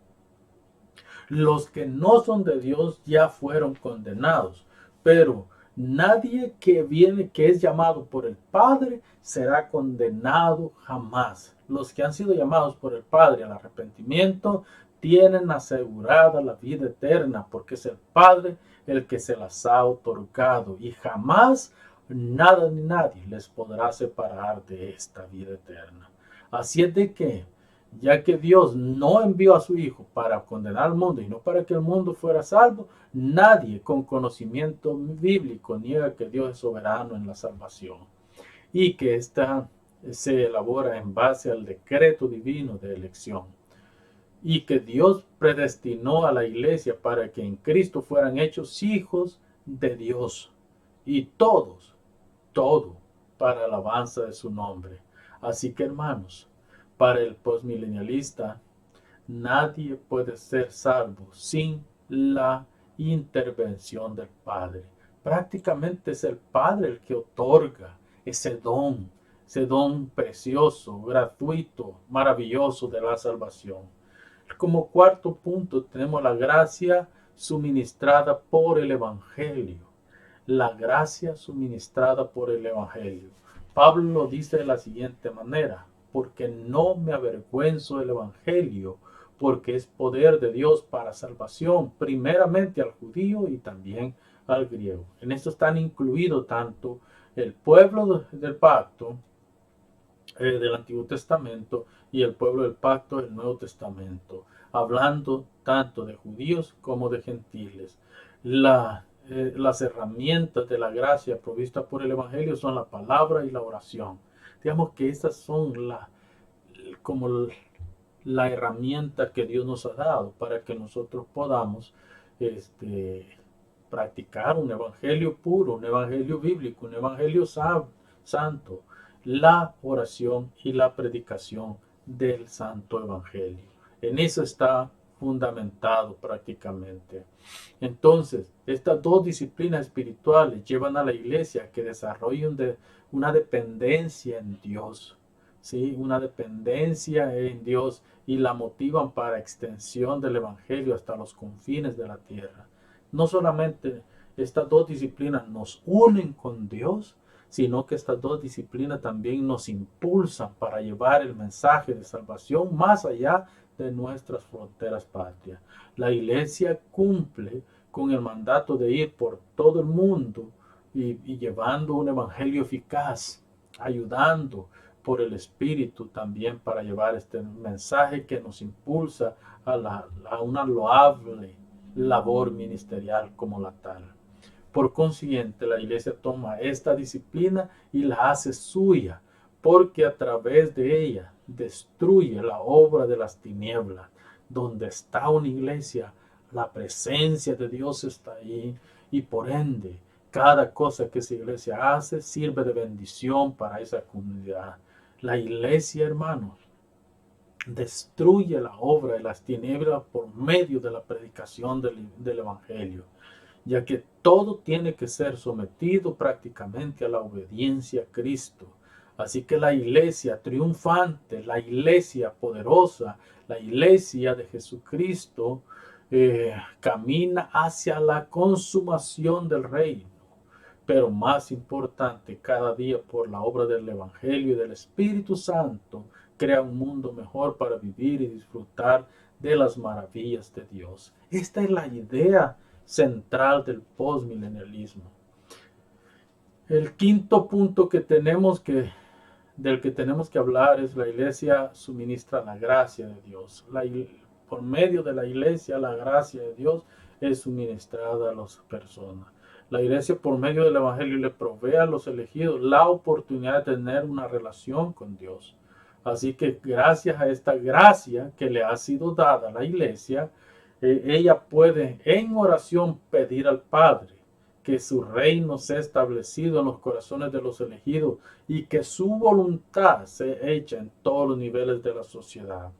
Los que no son de Dios ya fueron condenados, pero nadie que es llamado por el Padre será condenado jamás. Los que han sido llamados por el Padre al arrepentimiento tienen asegurada la vida eterna, porque es el Padre el que se las ha otorgado y jamás nada ni nadie les podrá separar de esta vida eterna. Así es de que, ya que Dios no envió a su Hijo para condenar al mundo y no para que el mundo fuera salvo, nadie con conocimiento bíblico niega que Dios es soberano en la salvación y que ésta se elabora en base al decreto divino de elección y que Dios predestinó a la iglesia para que en Cristo fueran hechos hijos de Dios y todo para alabanza de su nombre. Así que, hermanos, para el postmilenialista, nadie puede ser salvo sin la intervención del Padre. Prácticamente es el Padre el que otorga ese don precioso, gratuito, maravilloso de la salvación. Como cuarto punto tenemos la gracia suministrada por el Evangelio. La gracia suministrada por el Evangelio. Pablo lo dice de la siguiente manera: porque no me avergüenzo del Evangelio, porque es poder de Dios para salvación, primeramente al judío y también al griego. En esto están incluidos tanto el pueblo del pacto del Antiguo Testamento y el pueblo del pacto del Nuevo Testamento, hablando tanto de judíos como de gentiles. Las herramientas de la gracia provista por el Evangelio son la palabra y la oración. Digamos que estas son como la herramienta que Dios nos ha dado para que nosotros podamos practicar un evangelio puro, un evangelio bíblico, un evangelio santo, la oración y la predicación del santo evangelio. En eso está fundamentado prácticamente. Entonces, estas dos disciplinas espirituales llevan a la iglesia a que desarrolle una dependencia en Dios, ¿sí? Una dependencia en Dios, y la motivan para extensión del evangelio hasta los confines de la tierra. No solamente estas dos disciplinas nos unen con Dios, sino que estas dos disciplinas también nos impulsan para llevar el mensaje de salvación más allá de nuestras fronteras patrias. La iglesia cumple con el mandato de ir por todo el mundo y llevando un evangelio eficaz, ayudando por el Espíritu también para llevar este mensaje que nos impulsa a una loable labor ministerial como la tal. Por consiguiente, la iglesia toma esta disciplina y la hace suya, porque a través de ella destruye la obra de las tinieblas. Donde está una iglesia, la presencia de Dios está ahí, y por ende, cada cosa que esa iglesia hace sirve de bendición para esa comunidad. La iglesia, hermanos, destruye la obra de las tinieblas por medio de la predicación del Evangelio, ya que todo tiene que ser sometido prácticamente a la obediencia a Cristo. Así que la iglesia triunfante, la iglesia poderosa, la iglesia de Jesucristo, camina hacia la consumación del reino. pero más importante, cada día por la obra del Evangelio y del Espíritu Santo, crea un mundo mejor para vivir y disfrutar de las maravillas de Dios. Esta es la idea central del postmilenialismo. El quinto punto del que tenemos que hablar es la iglesia suministra la gracia de Dios. Por medio de la iglesia, la gracia de Dios es suministrada a las personas. La iglesia por medio del evangelio le provee a los elegidos la oportunidad de tener una relación con Dios. Así que gracias a esta gracia que le ha sido dada a la iglesia, ella puede en oración pedir al Padre que su reino sea establecido en los corazones de los elegidos y que su voluntad sea hecha en todos los niveles de la sociedad.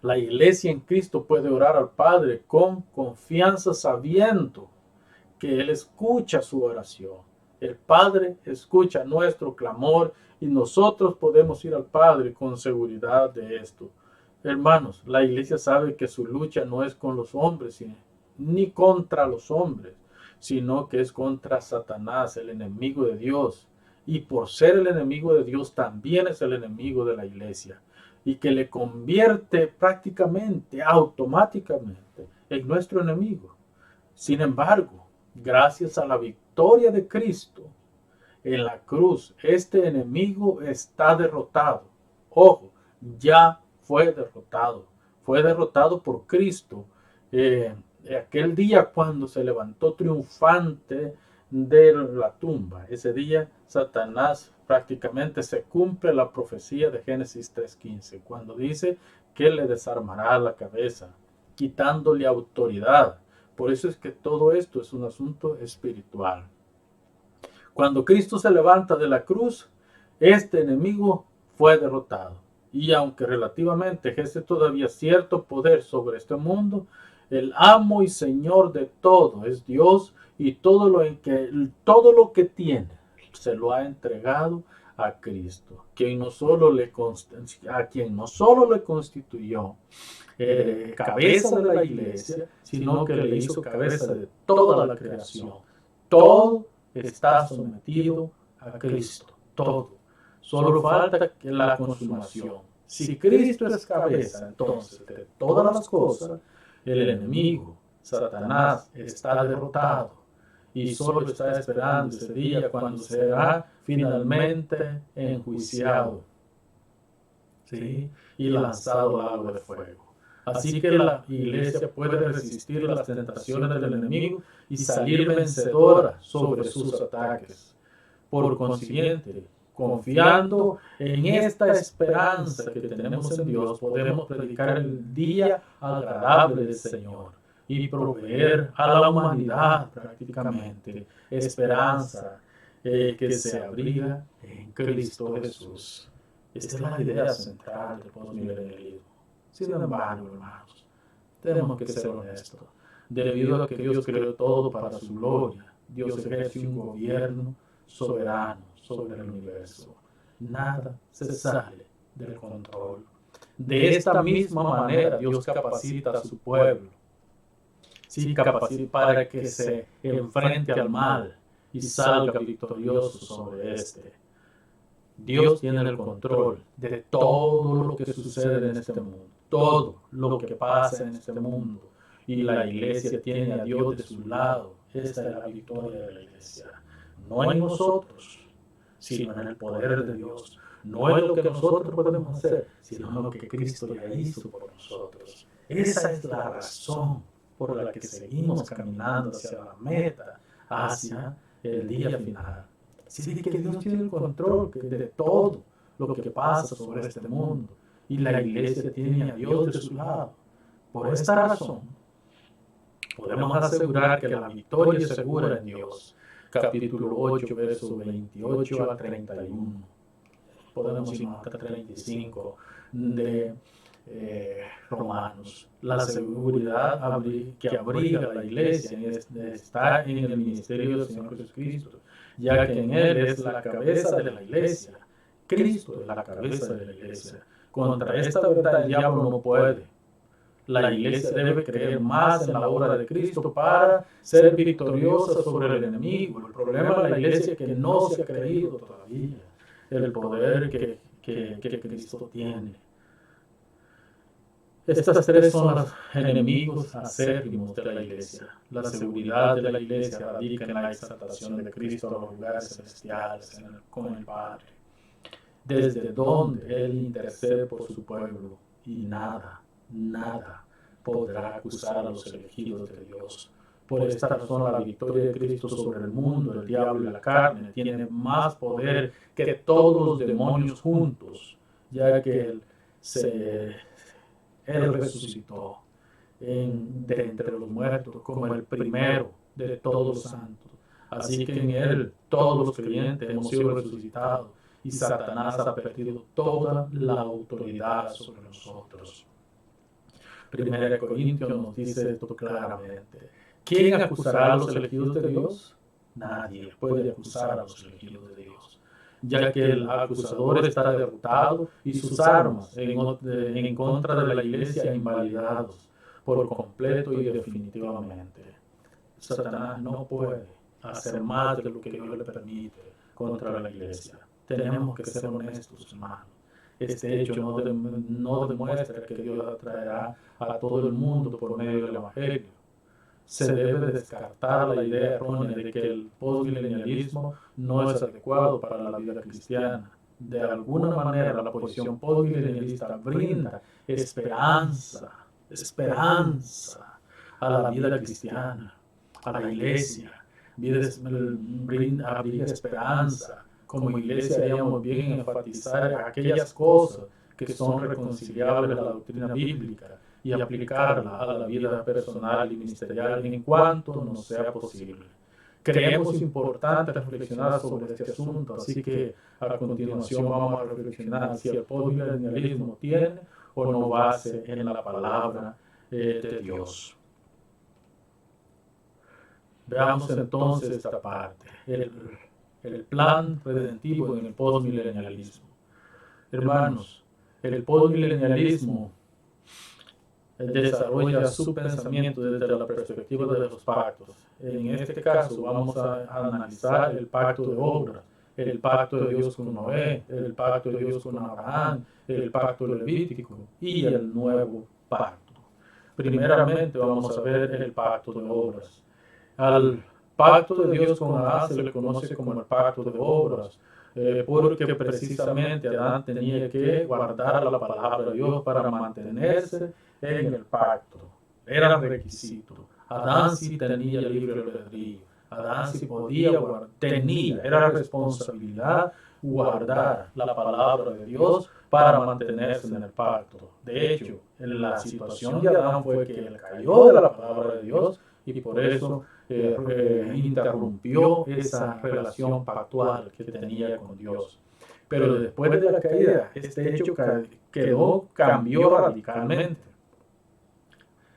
La iglesia en Cristo puede orar al Padre con confianza, sabiendo que Él escucha su oración. El Padre escucha nuestro clamor y nosotros podemos ir al Padre con seguridad de esto. Hermanos, la iglesia sabe que su lucha no es con los hombres ni contra los hombres, sino que es contra Satanás, el enemigo de Dios. Y por ser el enemigo de Dios, también es el enemigo de la iglesia. Y que le convierte prácticamente, automáticamente, en nuestro enemigo. Sin embargo, gracias a la victoria de Cristo en la cruz, este enemigo está derrotado. Ojo, ya fue derrotado. Fue derrotado por Cristo. Aquel día cuando se levantó triunfante de la tumba, ese día Satanás prácticamente se cumple la profecía de Génesis 3:15, cuando dice que le desarmará la cabeza, quitándole autoridad. Por eso es que todo esto es un asunto espiritual. Cuando Cristo se levanta de la cruz, este enemigo fue derrotado. Y aunque relativamente ejerce todavía cierto poder sobre este mundo, el amo y señor de todo es Dios, y todo lo que tiene se lo ha entregado a Cristo, a quien no solo le constituyó cabeza de la iglesia, sino que le hizo cabeza de toda la creación. Todo está sometido a Cristo, todo. Solo falta la consumación. Si Cristo es cabeza, entonces, de todas las cosas, el enemigo, Satanás, está derrotado y solo está esperando ese día cuando será finalmente enjuiciado, ¿sí? Y lanzado al lago de fuego. Así que la iglesia puede resistir las tentaciones del enemigo y salir vencedora sobre sus ataques. Por consiguiente, confiando en esta esperanza que tenemos en Dios, podemos predicar el día agradable del Señor y proveer a la humanidad prácticamente esperanza que se abriga en Cristo Jesús. Esta es la idea central del postmilenialismo. Sin embargo, hermanos, tenemos que ser honestos. Debido a que Dios creó todo para su gloria, Dios ejerce un gobierno soberano sobre el universo. Nada se sale del control. De esta misma manera, Dios capacita a su pueblo. Sí, capacita para que se enfrente al mal y salga victorioso sobre este. Dios tiene el control de todo lo que sucede en este mundo, todo lo que pasa en este mundo. Y la iglesia tiene a Dios de su lado. Esta es la victoria de la iglesia. No en nosotros, sino en el poder de Dios. No en lo que nosotros podemos hacer, sino en lo que Cristo ya hizo por nosotros. Esa es la razón por la que seguimos caminando hacia la meta, hacia el día final. Así que Dios tiene el control de todo lo que pasa sobre este mundo. Y la iglesia tiene a Dios de su lado. Por esta razón, podemos asegurar que la victoria es segura en Dios. Capítulo 8, versos 28 a 31. Podemos ir hasta 35 de Romanos. La seguridad que abriga la iglesia está en el ministerio del Señor Jesucristo, ya que en Él es la cabeza de la iglesia. Cristo es la cabeza de la iglesia. Contra esta verdad el diablo no puede. La iglesia debe creer más en la obra de Cristo para ser victoriosa sobre el enemigo. El problema de la iglesia es que no se ha creído todavía el poder que Cristo tiene. Estas tres son los enemigos acérrimos de la iglesia. La seguridad de la iglesia radica en la exaltación de Cristo a los lugares celestiales con el Padre, desde donde Él intercede por su pueblo, y nada podrá acusar a los elegidos de Dios. Por esta razón, la victoria de Cristo sobre el mundo, el diablo y la carne tiene más poder que todos los demonios juntos, ya que Él resucitó de entre los muertos como el primero de todos los santos. Así que en Él todos los creyentes hemos sido resucitados y Satanás ha perdido toda la autoridad sobre nosotros. Primera de Corintios nos dice esto claramente. ¿Quién acusará a los elegidos de Dios? Nadie puede acusar a los elegidos de Dios, ya que el acusador está derrotado y sus armas en contra de la iglesia invalidados por completo y definitivamente. Satanás no puede hacer más de lo que Dios le permite contra la iglesia. Tenemos que ser honestos, hermanos. Este hecho no demuestra que Dios atraerá a todo el mundo por medio del Evangelio. Se debe descartar la idea errónea de que el postmilenialismo no es adecuado para la vida cristiana. De alguna manera, la posición postmilenialista brinda esperanza a la vida cristiana, a la iglesia. Brinda esperanza. Como iglesia haríamos bien en enfatizar aquellas cosas que son reconciliables a la doctrina bíblica y aplicarla a la vida personal y ministerial en cuanto nos sea posible. Creemos importante reflexionar sobre este asunto, así que a continuación vamos a reflexionar si el postmilenialismo tiene o no base en la palabra de Dios. Veamos entonces esta parte, el plan redentivo en el postmilenialismo. Hermanos, el postmilenialismo desarrolla su pensamiento desde la perspectiva de los pactos. En este caso vamos a analizar el pacto de obras, el pacto de Dios con Noé, el pacto de Dios con Abraham, el pacto levítico y el nuevo pacto. Primeramente vamos a ver el pacto de obras. Al pacto de Dios con Adán se le conoce como el pacto de obras, porque precisamente Adán tenía que guardar la palabra de Dios para mantenerse en el pacto. Era un requisito. Adán sí tenía libre albedrío. Adán sí podía guardar, era responsabilidad guardar la palabra de Dios para mantenerse en el pacto. De hecho, en la situación de Adán fue que él cayó de la palabra de Dios y por eso interrumpió esa relación pactual que tenía con Dios. Pero después de la caída, este hecho cambió radicalmente,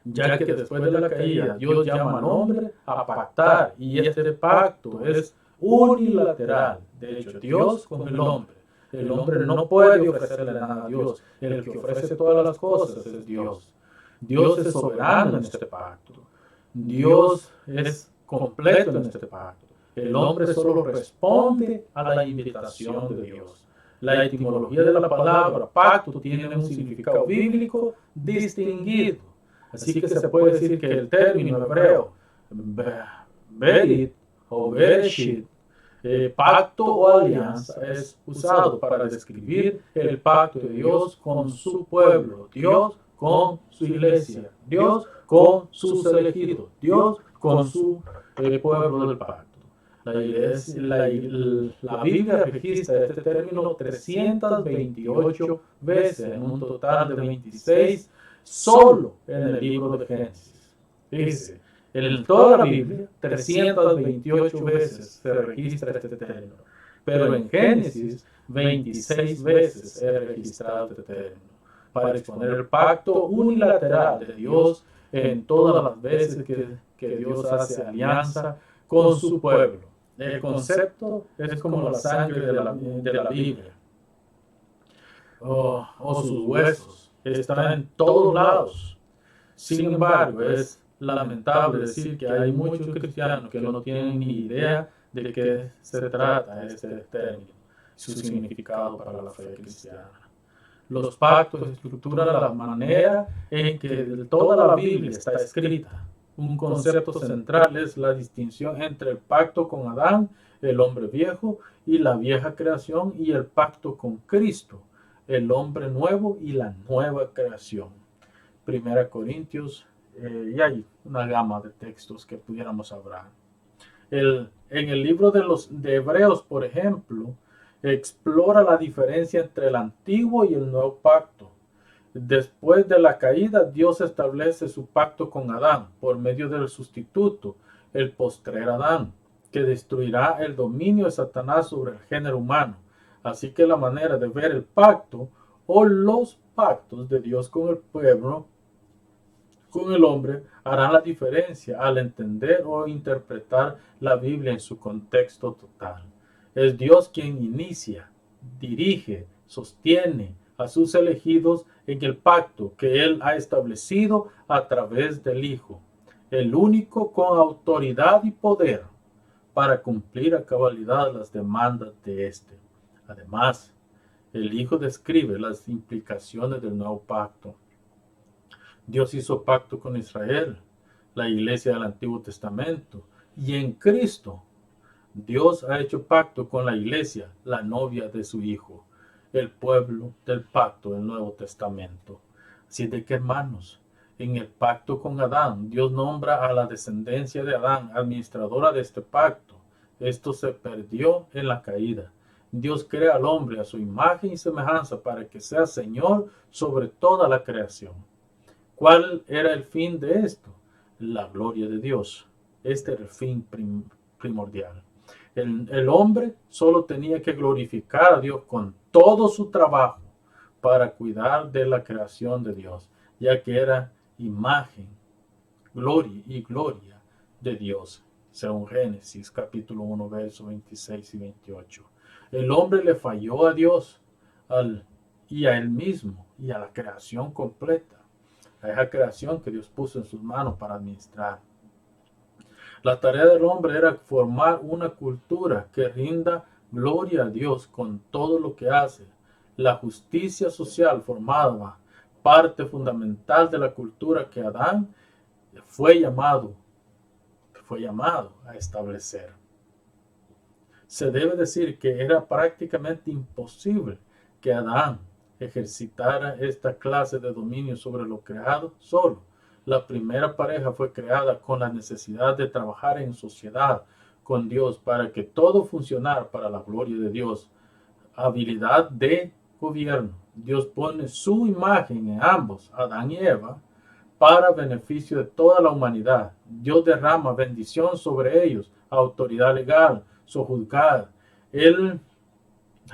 ya que después de la caída Dios llama al hombre a pactar y este pacto es unilateral. De hecho, Dios con el hombre. El hombre no puede ofrecerle nada a Dios. El que ofrece todas las cosas es Dios. Dios es soberano en este pacto. Dios es completo en este pacto. El hombre solo responde a la invitación de Dios. La etimología de la palabra pacto tiene un significado bíblico distinguido. Así que se puede decir que el término hebreo berit o bereshit, pacto o alianza, es usado para describir el pacto de Dios con su pueblo, Dios con su iglesia, Dios con sus elegidos, Dios con su pueblo del pacto. La Biblia registra este término 328 veces, en un total de 26 solo en el libro de Génesis. Fíjese, en toda la Biblia 328 veces se registra este término, pero en Génesis 26 veces se registrado este término, para exponer el pacto unilateral de Dios en todas las veces que Dios hace alianza con su pueblo. El concepto es como la sangre de la Biblia, o sus huesos, está en todos lados. Sin embargo, es lamentable decir que hay muchos cristianos que no tienen ni idea de qué se trata este término, su significado para la fe cristiana. Los pactos estructuran la manera en que toda la Biblia está escrita. Un concepto central es la distinción entre el pacto con Adán, el hombre viejo, y la vieja creación, y el pacto con Cristo, el hombre nuevo y la nueva creación. Primera Corintios, y hay una gama de textos que pudiéramos hablar. En el libro de Hebreos, por ejemplo, explora la diferencia entre el antiguo y el nuevo pacto. Después de la caída, Dios establece su pacto con Adán por medio del sustituto, el postrer Adán, que destruirá el dominio de Satanás sobre el género humano. Así que la manera de ver el pacto o los pactos de Dios con el pueblo, con el hombre, harán la diferencia al entender o interpretar la Biblia en su contexto total. Es Dios quien inicia, dirige, sostiene a sus elegidos en el pacto que Él ha establecido a través del Hijo, el único con autoridad y poder para cumplir a cabalidad las demandas de éste. Además, el Hijo describe las implicaciones del nuevo pacto. Dios hizo pacto con Israel, la iglesia del Antiguo Testamento, y en Cristo Dios ha hecho pacto con la iglesia, la novia de su Hijo, el pueblo del pacto del Nuevo Testamento. Así de que, hermanos, en el pacto con Adán, Dios nombra a la descendencia de Adán administradora de este pacto. Esto se perdió en la caída. Dios crea al hombre a su imagen y semejanza para que sea Señor sobre toda la creación. ¿Cuál era el fin de esto? La gloria de Dios. Este era el fin primordial. El hombre solo tenía que glorificar a Dios con todo su trabajo para cuidar de la creación de Dios, ya que era imagen, gloria de Dios, según Génesis capítulo 1, versos 26 y 28. El hombre le falló a Dios y a él mismo y a la creación completa, a esa creación que Dios puso en sus manos para administrar. La tarea del hombre era formar una cultura que rinda gloria a Dios con todo lo que hace. La justicia social formaba parte fundamental de la cultura que Adán fue llamado a establecer. Se debe decir que era prácticamente imposible que Adán ejercitara esta clase de dominio sobre lo creado solo. La primera pareja fue creada con la necesidad de trabajar en sociedad con Dios para que todo funcionara para la gloria de Dios. Habilidad de gobierno. Dios pone su imagen en ambos, Adán y Eva, para beneficio de toda la humanidad. Dios derrama bendición sobre ellos, autoridad legal, sojuzgar. El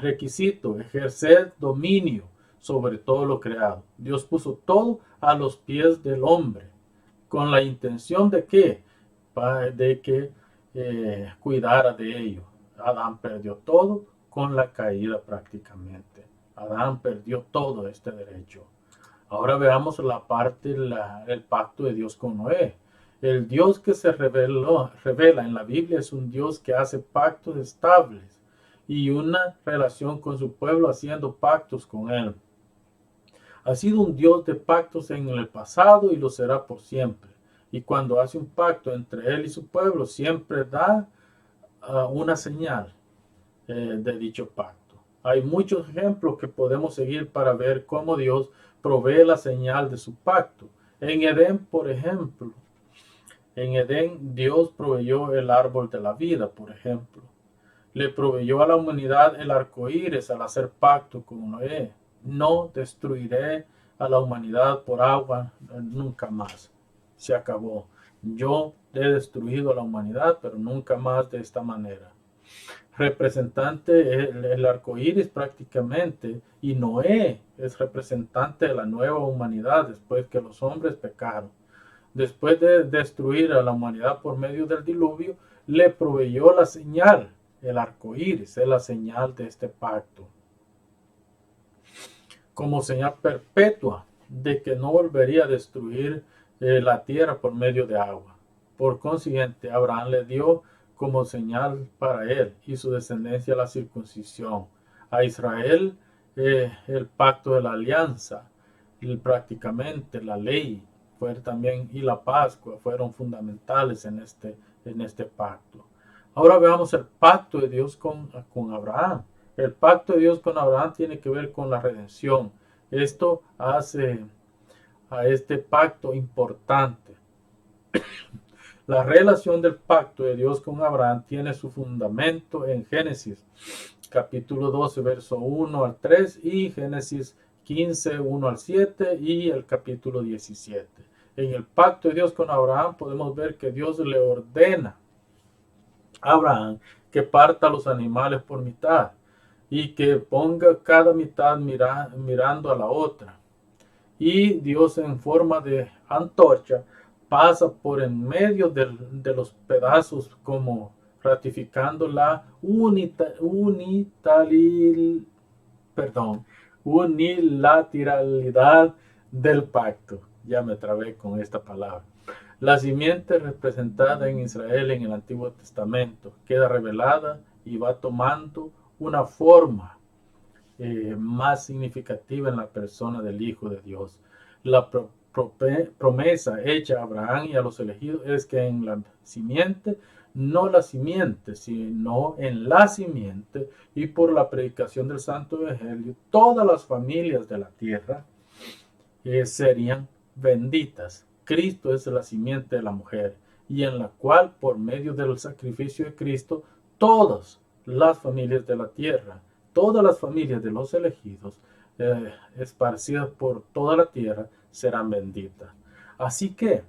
requisito, ejercer dominio sobre todo lo creado. Dios puso todo a los pies del hombre, con la intención de que cuidara de ello. Adán perdió todo con la caída prácticamente. Adán perdió todo este derecho. Ahora veamos la parte, el pacto de Dios con Noé. El Dios que se revela en la Biblia es un Dios que hace pactos estables y una relación con su pueblo haciendo pactos con él. Ha sido un Dios de pactos en el pasado y lo será por siempre. Y cuando hace un pacto entre él y su pueblo, siempre da una señal de dicho pacto. Hay muchos ejemplos que podemos seguir para ver cómo Dios provee la señal de su pacto. En Edén, por ejemplo, en Edén Dios proveyó el árbol de la vida, por ejemplo. Le proveyó a la humanidad el arco iris al hacer pacto con Noé. No destruiré a la humanidad por agua nunca más. Se acabó. Yo he destruido a la humanidad, pero nunca más de esta manera. Representante el arco iris prácticamente, y Noé es representante de la nueva humanidad después que los hombres pecaron. Después de destruir a la humanidad por medio del diluvio, le proveyó la señal. El arco iris es la señal de este pacto, como señal perpetua de que no volvería a destruir la tierra por medio de agua. Por consiguiente, Abraham le dio como señal para él y su descendencia la circuncisión. A Israel el pacto de la alianza, y prácticamente la ley fue también, y la Pascua fueron fundamentales en este pacto. Ahora veamos el pacto de Dios con Abraham. El pacto de Dios con Abraham tiene que ver con la redención. Esto hace a este pacto importante. La relación del pacto de Dios con Abraham tiene su fundamento en Génesis capítulo 12, verso 1 al 3 y Génesis 15, 1 al 7 y el capítulo 17. En el pacto de Dios con Abraham podemos ver que Dios le ordena a Abraham que parta los animales por mitad y que ponga cada mitad mirando a la otra. Y Dios en forma de antorcha pasa por en medio de los pedazos como ratificando la unilateralidad del pacto. Ya me trabé con esta palabra. La simiente representada en Israel en el Antiguo Testamento queda revelada y va tomando una forma más significativa en la persona del Hijo de Dios. La promesa hecha a Abraham y a los elegidos es que en la simiente, no la simiente, sino en la simiente y por la predicación del Santo Evangelio, todas las familias de la tierra serían benditas. Cristo es la simiente de la mujer y en la cual por medio del sacrificio de Cristo todas las familias de la tierra, todas las familias de los elegidos esparcidas por toda la tierra serán benditas. Así que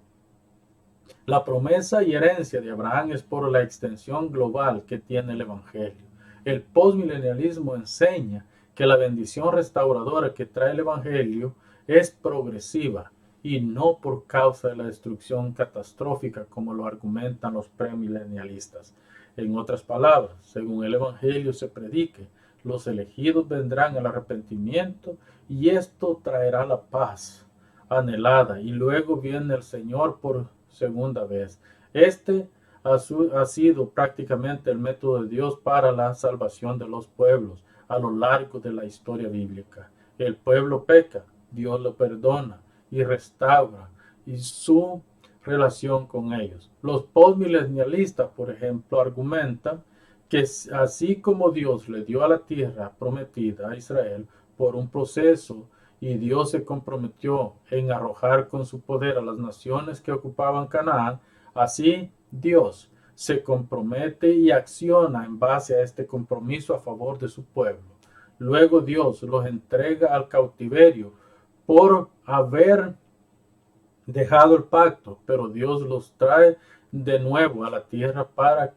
la promesa y herencia de Abraham es por la extensión global que tiene el Evangelio. El postmilenialismo enseña que la bendición restauradora que trae el Evangelio es progresiva y no por causa de la destrucción catastrófica como lo argumentan los premilenialistas. En otras palabras, según el Evangelio se predique, los elegidos vendrán al arrepentimiento y esto traerá la paz anhelada y luego viene el Señor por segunda vez. Este ha sido prácticamente el método de Dios para la salvación de los pueblos a lo largo de la historia bíblica. El pueblo peca, Dios lo perdona y restaura y su relación con ellos. Los postmilenialistas, por ejemplo, argumentan que así como Dios le dio a la tierra prometida a Israel por un proceso y Dios se comprometió en arrojar con su poder a las naciones que ocupaban Canaán, así Dios se compromete y acciona en base a este compromiso a favor de su pueblo. Luego Dios los entrega al cautiverio por haber dejado el pacto, pero Dios los trae de nuevo a la tierra para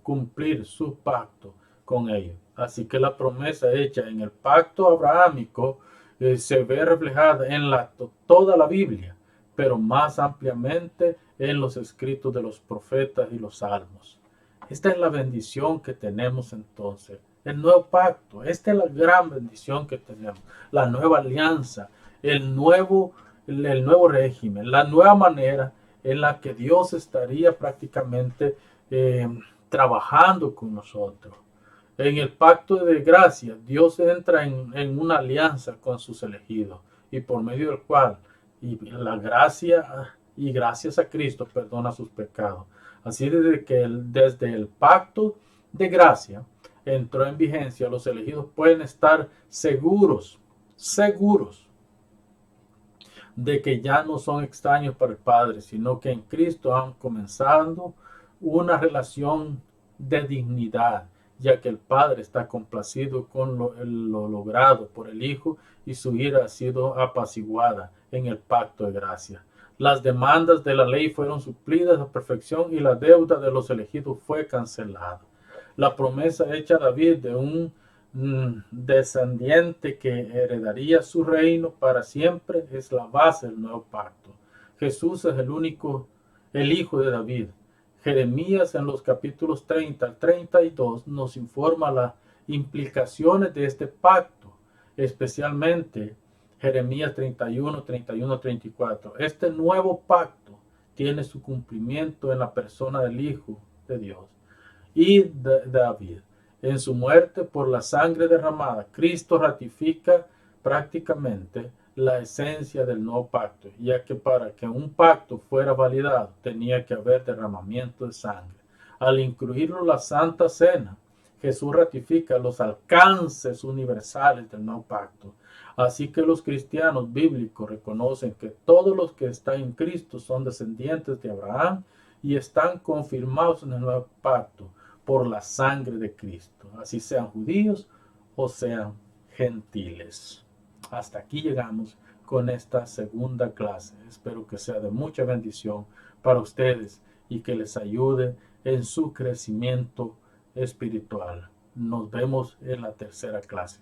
cumplir su pacto con ellos. Así que la promesa hecha en el pacto abrahámico se ve reflejada en toda la Biblia, pero más ampliamente en los escritos de los profetas y los salmos. Esta es la bendición que tenemos entonces. El nuevo pacto, esta es la gran bendición que tenemos. La nueva alianza, el nuevo régimen, la nueva manera en la que Dios estaría prácticamente trabajando con nosotros. En el pacto de gracia, Dios entra en una alianza con sus elegidos y por medio del cual la gracia y gracias a Cristo perdona sus pecados. Así desde el pacto de gracia entró en vigencia, los elegidos pueden estar seguros de que ya no son extraños para el Padre, sino que en Cristo han comenzado una relación de dignidad, ya que el Padre está complacido con lo logrado por el Hijo y su ira ha sido apaciguada en el pacto de gracia. Las demandas de la ley fueron suplidas a perfección y la deuda de los elegidos fue cancelada. La promesa hecha a David de un descendiente que heredaría su reino para siempre es la base del nuevo pacto. Jesús es el hijo de David. Jeremías en los capítulos 30 al 32 nos informa las implicaciones de este pacto, especialmente Jeremías 31, 31, 34. Este nuevo pacto tiene su cumplimiento en la persona del Hijo de Dios y de David. En su muerte por la sangre derramada, Cristo ratifica prácticamente la esencia del nuevo pacto, ya que para que un pacto fuera validado tenía que haber derramamiento de sangre. Al incluirlo la Santa Cena, Jesús ratifica los alcances universales del nuevo pacto. Así que los cristianos bíblicos reconocen que todos los que están en Cristo son descendientes de Abraham y están confirmados en el nuevo pacto por la sangre de Cristo, así sean judíos o sean gentiles. Hasta aquí llegamos con esta segunda clase. Espero que sea de mucha bendición para ustedes y que les ayude en su crecimiento espiritual. Nos vemos en la tercera clase.